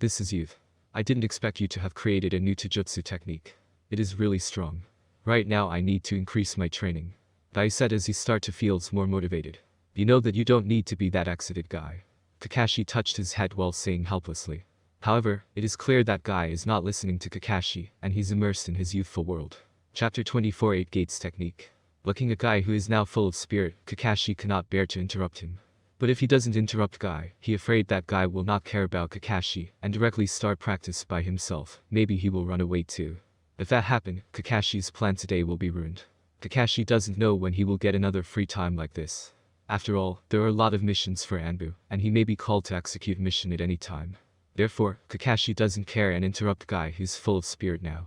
This is youth. I didn't expect you to have created a new Taijutsu technique. It is really strong. Right now I need to increase my training. Guy said as he start to feels more motivated. You know that you don't need to be that excited Guy. Kakashi touched his head while saying helplessly. However, it is clear that Guy is not listening to Kakashi, and he's immersed in his youthful world. Chapter 24 8 Gates Technique. Looking at Guy who is now full of spirit, Kakashi cannot bear to interrupt him. But if he doesn't interrupt Guy, he afraid that Guy will not care about Kakashi, and directly start practice by himself. Maybe he will run away too. If that happen, Kakashi's plan today will be ruined. Kakashi doesn't know when he will get another free time like this. After all, there are a lot of missions for Anbu, and he may be called to execute mission at any time. Therefore, Kakashi doesn't care and interrupt Guy who's full of spirit now.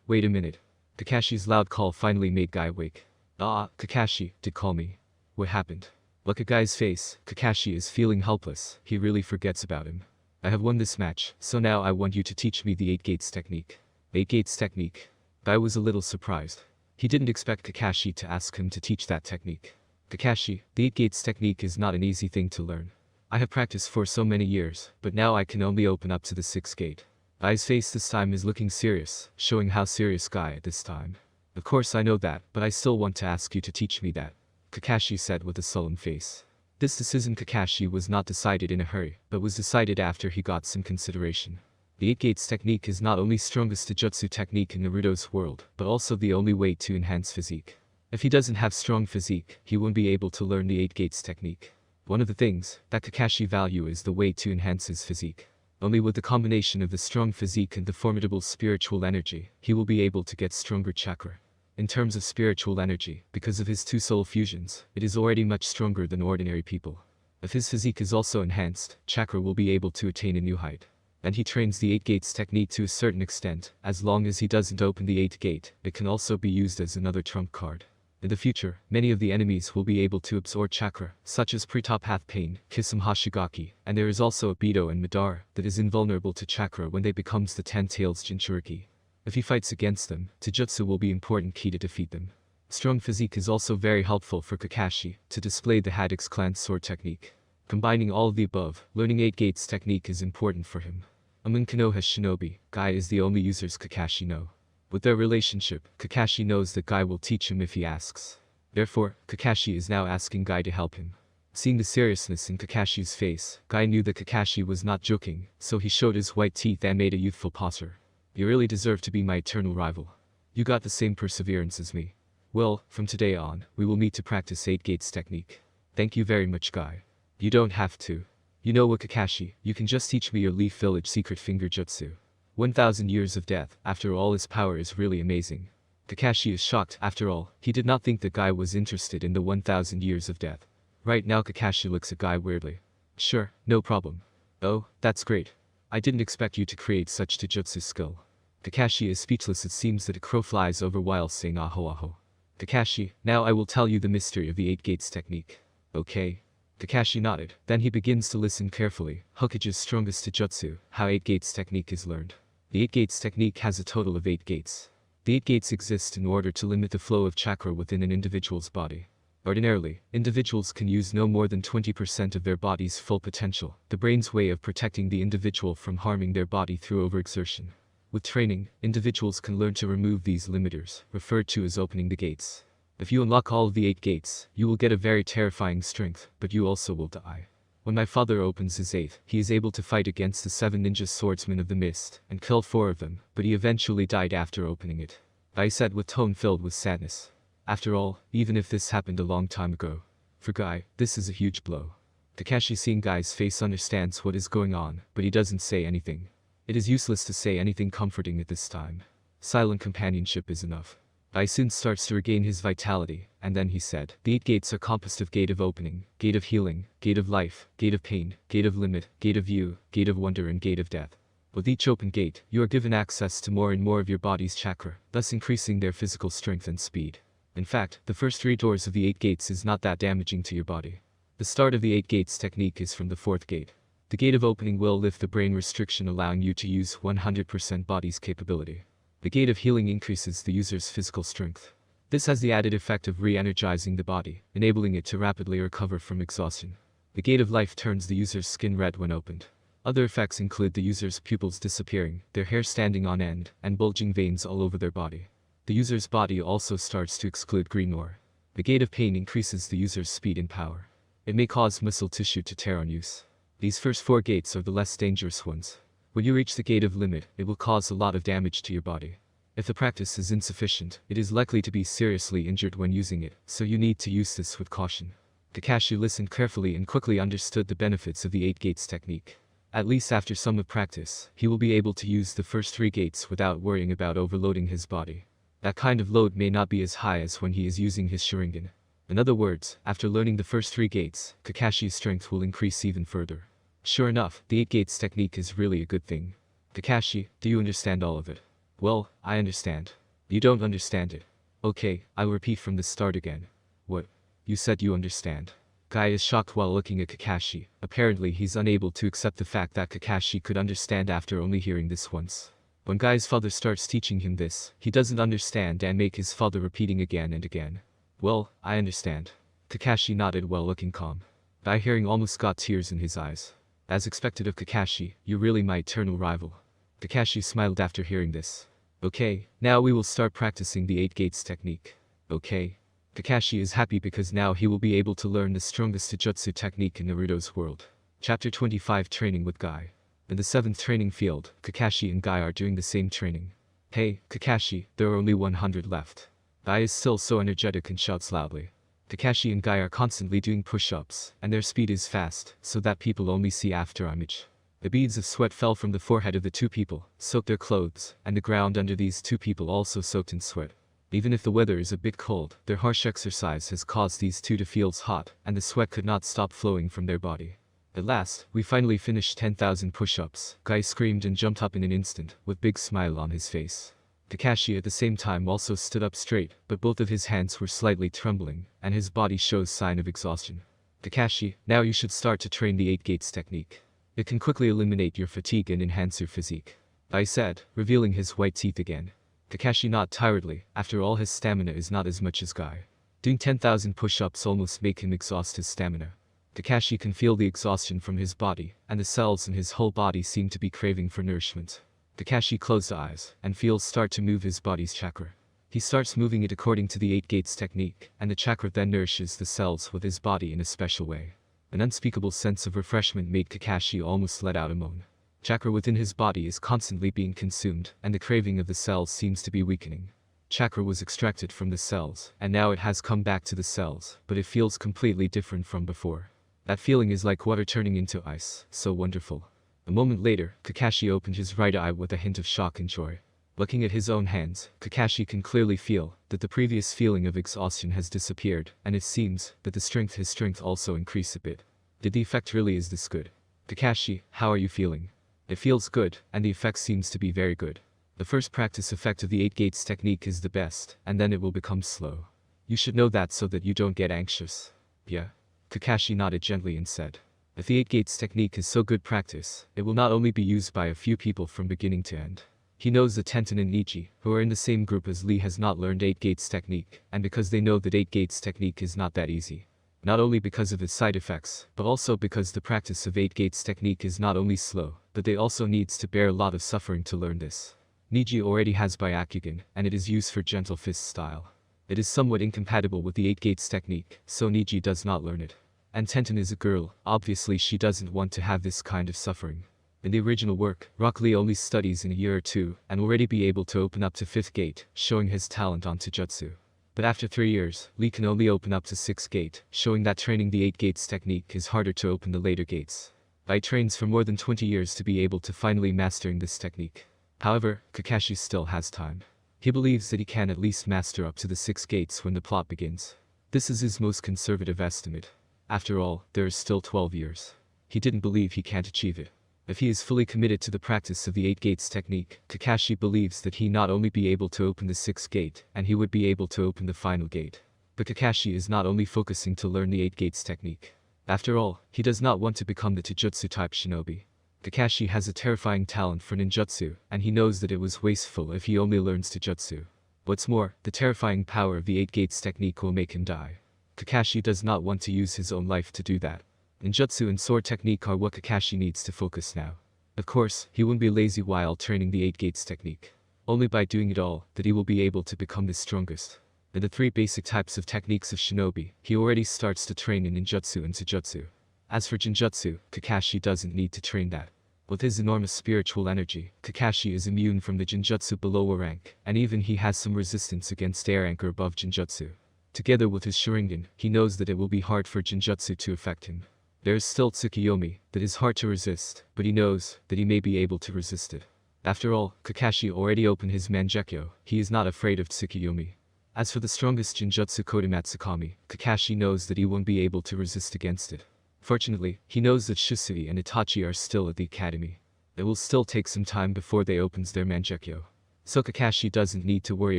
Wait a minute. Kakashi's loud call finally made Guy wake. Ah, Kakashi, did call me. What happened? Look at Guy's face, Kakashi is feeling helpless, he really forgets about him. I have won this match, so now I want you to teach me the 8 gates technique. 8 gates technique. Guy was a little surprised. He didn't expect Kakashi to ask him to teach that technique. Kakashi, the 8 gates technique is not an easy thing to learn. I have practiced for so many years, but now I can only open up to the 6th gate. Guy's face this time is looking serious, showing how serious Guy at this time. Of course I know that, but I still want to ask you to teach me that, Kakashi said with a sullen face. This decision Kakashi was not decided in a hurry, but was decided after he got some consideration. The 8 gates technique is not only strongest Taijutsu technique in Naruto's world, but also the only way to enhance physique. If he doesn't have strong physique, he won't be able to learn the 8 gates technique. One of the things that Kakashi value is the way to enhance his physique. Only with the combination of the strong physique and the formidable spiritual energy, he will be able to get stronger chakra. In terms of spiritual energy, because of his 2 soul fusions, it is already much stronger than ordinary people. If his physique is also enhanced, chakra will be able to attain a new height. And he trains the 8 gates technique to a certain extent, as long as he doesn't open the 8th gate, it can also be used as another trump card. In the future, many of the enemies will be able to absorb chakra, such as Preetop Pain, Kisame Hashigaki, and there is also Obito and Madara, that is invulnerable to chakra when they becomes the 10 tails Jinchuriki. If he fights against them, Taijutsu will be important key to defeat them. Strong physique is also very helpful for Kakashi, to display the Haddock's clan sword technique. Combining all of the above, learning 8 gates technique is important for him. Among Konoha's shinobi, Guy is the only users Kakashi know. With their relationship, Kakashi knows that Guy will teach him if he asks. Therefore, Kakashi is now asking Guy to help him. Seeing the seriousness in Kakashi's face, Guy knew that Kakashi was not joking, so he showed his white teeth and made a youthful posture. You really deserve to be my eternal rival. You got the same perseverance as me. Well, from today on, we will meet to practice 8 gates technique. Thank you very much, Guy. You don't have to. You know what, Kakashi, you can just teach me your Leaf Village secret finger jutsu. 1000 years of death, after all his power is really amazing. Kakashi is shocked, after all, he did not think the Guy was interested in the 1000 years of death. Right now Kakashi looks at Guy weirdly. Sure, no problem. Oh, that's great. I didn't expect you to create such taijutsu skill. Kakashi is speechless. It seems that a crow flies over while saying aho aho. Kakashi, now I will tell you the mystery of the 8 gates technique. Okay. Kakashi nodded, then he begins to listen carefully. Hokage's strongest taijutsu, how 8 gates technique is learned. The 8 gates technique has a total of 8 gates. The 8 gates exist in order to limit the flow of chakra within an individual's body. Ordinarily, individuals can use no more than 20% of their body's full potential, the brain's way of protecting the individual from harming their body through overexertion. With training, individuals can learn to remove these limiters, referred to as opening the gates. If you unlock all of the 8 gates, you will get a very terrifying strength, but you also will die. When my father opens his 8th, he is able to fight against the 7 ninja swordsmen of the mist, and kill 4 of them, but he eventually died after opening it. I said with tone filled with sadness. After all, even if this happened a long time ago, for Guy, this is a huge blow. Takashi, seeing Guy's face, understands what is going on, but he doesn't say anything. It is useless to say anything comforting at this time. Silent companionship is enough. Guy soon starts to regain his vitality, and then he said, the 8 gates are composed of gate of opening, gate of healing, gate of life, gate of pain, gate of limit, gate of view, gate of wonder and gate of death. With each open gate, you are given access to more and more of your body's chakra, thus increasing their physical strength and speed. In fact, the first 3 doors of the 8 gates is not that damaging to your body. The start of the 8 gates technique is from the 4th gate. The gate of opening will lift the brain restriction, allowing you to use 100% body's capability. The gate of healing increases the user's physical strength. This has the added effect of re-energizing the body, enabling it to rapidly recover from exhaustion. The gate of life turns the user's skin red when opened. Other effects include the user's pupils disappearing, their hair standing on end, and bulging veins all over their body. The user's body also starts to exclude green ore. The gate of pain increases the user's speed and power. It may cause muscle tissue to tear on use. These first 4 gates are the less dangerous ones. When you reach the gate of limit, it will cause a lot of damage to your body. If the practice is insufficient, it is likely to be seriously injured when using it, so you need to use this with caution. Takashi listened carefully and quickly understood the benefits of the 8 gates technique. At least after some of practice, he will be able to use the first 3 gates without worrying about overloading his body. That kind of load may not be as high as when he is using his Sharingan. In other words, after learning the first 3 gates, Kakashi's strength will increase even further. Sure enough, the 8 gates technique is really a good thing. Takashi, do you understand all of it? Well, I understand. You don't understand it. Okay, I'll repeat from the start again. What? You said you understand. Guy is shocked while looking at Kakashi. Apparently he's unable to accept the fact that Kakashi could understand after only hearing this once. When Guy's father starts teaching him this, he doesn't understand and make his father repeating again and again. Well, I understand. Kakashi nodded while looking calm. Guy hearing almost got tears in his eyes. As expected of Kakashi, you're really my eternal rival. Kakashi smiled after hearing this. Okay, now we will start practicing the 8 gates technique. Okay. Kakashi is happy because now he will be able to learn the strongest Taijutsu technique in Naruto's world. Chapter 25 Training with Guy. In the 7th training field, Kakashi and Guy are doing the same training. Hey, Kakashi, there are only 100 left. Guy is still so energetic and shouts loudly. Kakashi and Guy are constantly doing push-ups, and their speed is fast, so that people only see after image. The beads of sweat fell from the forehead of the two people, soaked their clothes, and the ground under these two people also soaked in sweat. Even if the weather is a bit cold, their harsh exercise has caused these two to feel hot, and the sweat could not stop flowing from their body. At last, we finally finished 10,000 push-ups. Guy screamed and jumped up in an instant, with big smile on his face. Kakashi at the same time also stood up straight, but both of his hands were slightly trembling, and his body shows sign of exhaustion. Kakashi, now you should start to train the 8 gates technique. It can quickly eliminate your fatigue and enhance your physique. Guy said, revealing his white teeth again. Kakashi nodded tiredly, after all his stamina is not as much as Guy. Doing 10,000 push-ups almost make him exhaust his stamina. Kakashi can feel the exhaustion from his body, and the cells in his whole body seem to be craving for nourishment. Kakashi closed his eyes, and feels start to move his body's chakra. He starts moving it according to the 8 gates technique, and the chakra then nourishes the cells with his body in a special way. An unspeakable sense of refreshment made Kakashi almost let out a moan. Chakra within his body is constantly being consumed, and the craving of the cells seems to be weakening. Chakra was extracted from the cells, and now it has come back to the cells, but it feels completely different from before. That feeling is like water turning into ice, so wonderful. A moment later, Kakashi opened his right eye with a hint of shock and joy. Looking at his own hands, Kakashi can clearly feel that the previous feeling of exhaustion has disappeared, and it seems that his strength also increased a bit. Did the effect really is this good? Kakashi, how are you feeling? It feels good, and the effect seems to be very good. The first practice effect of the 8 gates technique is the best, and then it will become slow. You should know that so that you don't get anxious. Yeah. Kakashi nodded gently and said. If the 8 gates technique is so good practice, it will not only be used by a few people from beginning to end. He knows that Tenten and Niji, who are in the same group as Lee, has not learned 8 gates technique, and because they know that 8 gates technique is not that easy. Not only because of its side effects, but also because the practice of 8 gates technique is not only slow, but they also needs to bear a lot of suffering to learn this. Niji already has Byakugan, and it is used for gentle fist style. It is somewhat incompatible with the 8 gates technique, so Niji does not learn it. And Tenten is a girl, obviously she doesn't want to have this kind of suffering. In the original work, Rock Lee only studies in a year or two, and already be able to open up to 5th gate, showing his talent on Taijutsu. But after 3 years, Lee can only open up to 6th gate, showing that training the 8 gates technique is harder to open the later gates. Bai trains for more than 20 years to be able to finally mastering this technique. However, Kakashi still has time. He believes that he can at least master up to the 6 gates when the plot begins. This is his most conservative estimate. After all, there is still 12 years. He didn't believe he can't achieve it. If he is fully committed to the practice of the 8 gates technique, Kakashi believes that he not only be able to open the 6th gate, and he would be able to open the final gate. But Kakashi is not only focusing to learn the 8 gates technique. After all, he does not want to become the Taijutsu type shinobi. Kakashi has a terrifying talent for ninjutsu, and he knows that it was wasteful if he only learns Taijutsu. What's more, the terrifying power of the 8 gates technique will make him die. Kakashi does not want to use his own life to do that. Ninjutsu and sword technique are what Kakashi needs to focus now. Of course, he won't be lazy while training the 8 gates technique. Only by doing it all, that he will be able to become the strongest. In the 3 basic types of techniques of shinobi, he already starts to train in ninjutsu and taijutsu. As for jinjutsu, Kakashi doesn't need to train that. With his enormous spiritual energy, Kakashi is immune from the jinjutsu below a rank, and even he has some resistance against air anchor above jinjutsu. Together with his Sharingan, he knows that it will be hard for jinjutsu to affect him. There is still Tsukiyomi, that is hard to resist, but he knows that he may be able to resist it. After all, Kakashi already opened his Mangekyo, he is not afraid of Tsukiyomi. As for the strongest jinjutsu Kodomatsukami, Kakashi knows that he won't be able to resist against it. Fortunately, he knows that Shusui and Itachi are still at the academy. It will still take some time before they opens their Mangekyo. So Kakashi doesn't need to worry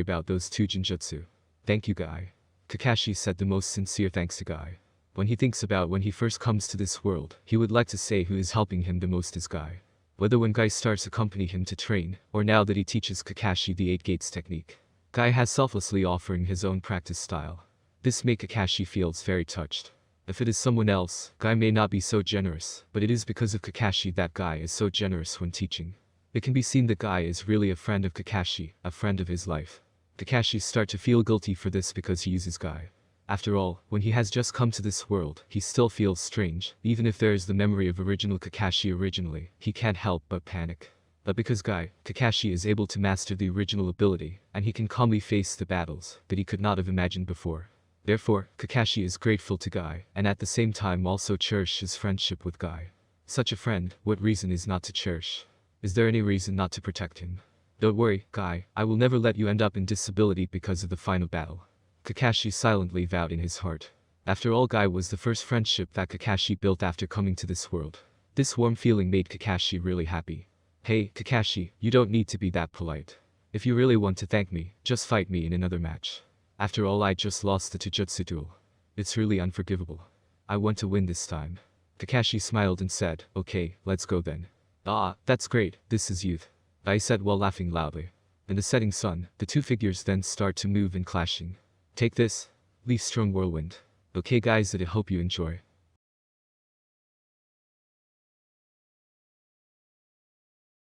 about those 2 jinjutsu. Thank you, Guy. Kakashi said the most sincere thanks to Guy. When he thinks about when he first comes to this world, he would like to say who is helping him the most is Guy. Whether when Guy starts accompanying him to train, or now that he teaches Kakashi the 8 gates technique. Guy has selflessly offering his own practice style. This makes Kakashi feels very touched. If it is someone else, Guy may not be so generous, but it is because of Kakashi that Guy is so generous when teaching. It can be seen that Guy is really a friend of Kakashi, a friend of his life. Kakashi start to feel guilty for this because he uses Guy. After all, when he has just come to this world, he still feels strange. Even if there is the memory of original Kakashi originally, he can't help but panic. But because Kakashi is able to master the original ability, and he can calmly face the battles that he could not have imagined before. Therefore, Kakashi is grateful to Guy, and at the same time also cherish his friendship with Guy. Such a friend, what reason is not to cherish? Is there any reason not to protect him? Don't worry, Guy, I will never let you end up in disability because of the final battle. Kakashi silently vowed in his heart. After all, Guy was the first friendship that Kakashi built after coming to this world. This warm feeling made Kakashi really happy. Hey, Kakashi, you don't need to be that polite. If you really want to thank me, just fight me in another match. After all, I just lost the Jujutsu duel. It's really unforgivable. I want to win this time. Kakashi smiled and said, okay, let's go then. Ah, that's great, this is youth. I said while laughing loudly. In the setting sun, the two figures then start to move and clashing. Take this. Leaf strong whirlwind. Okay guys, I hope you enjoy.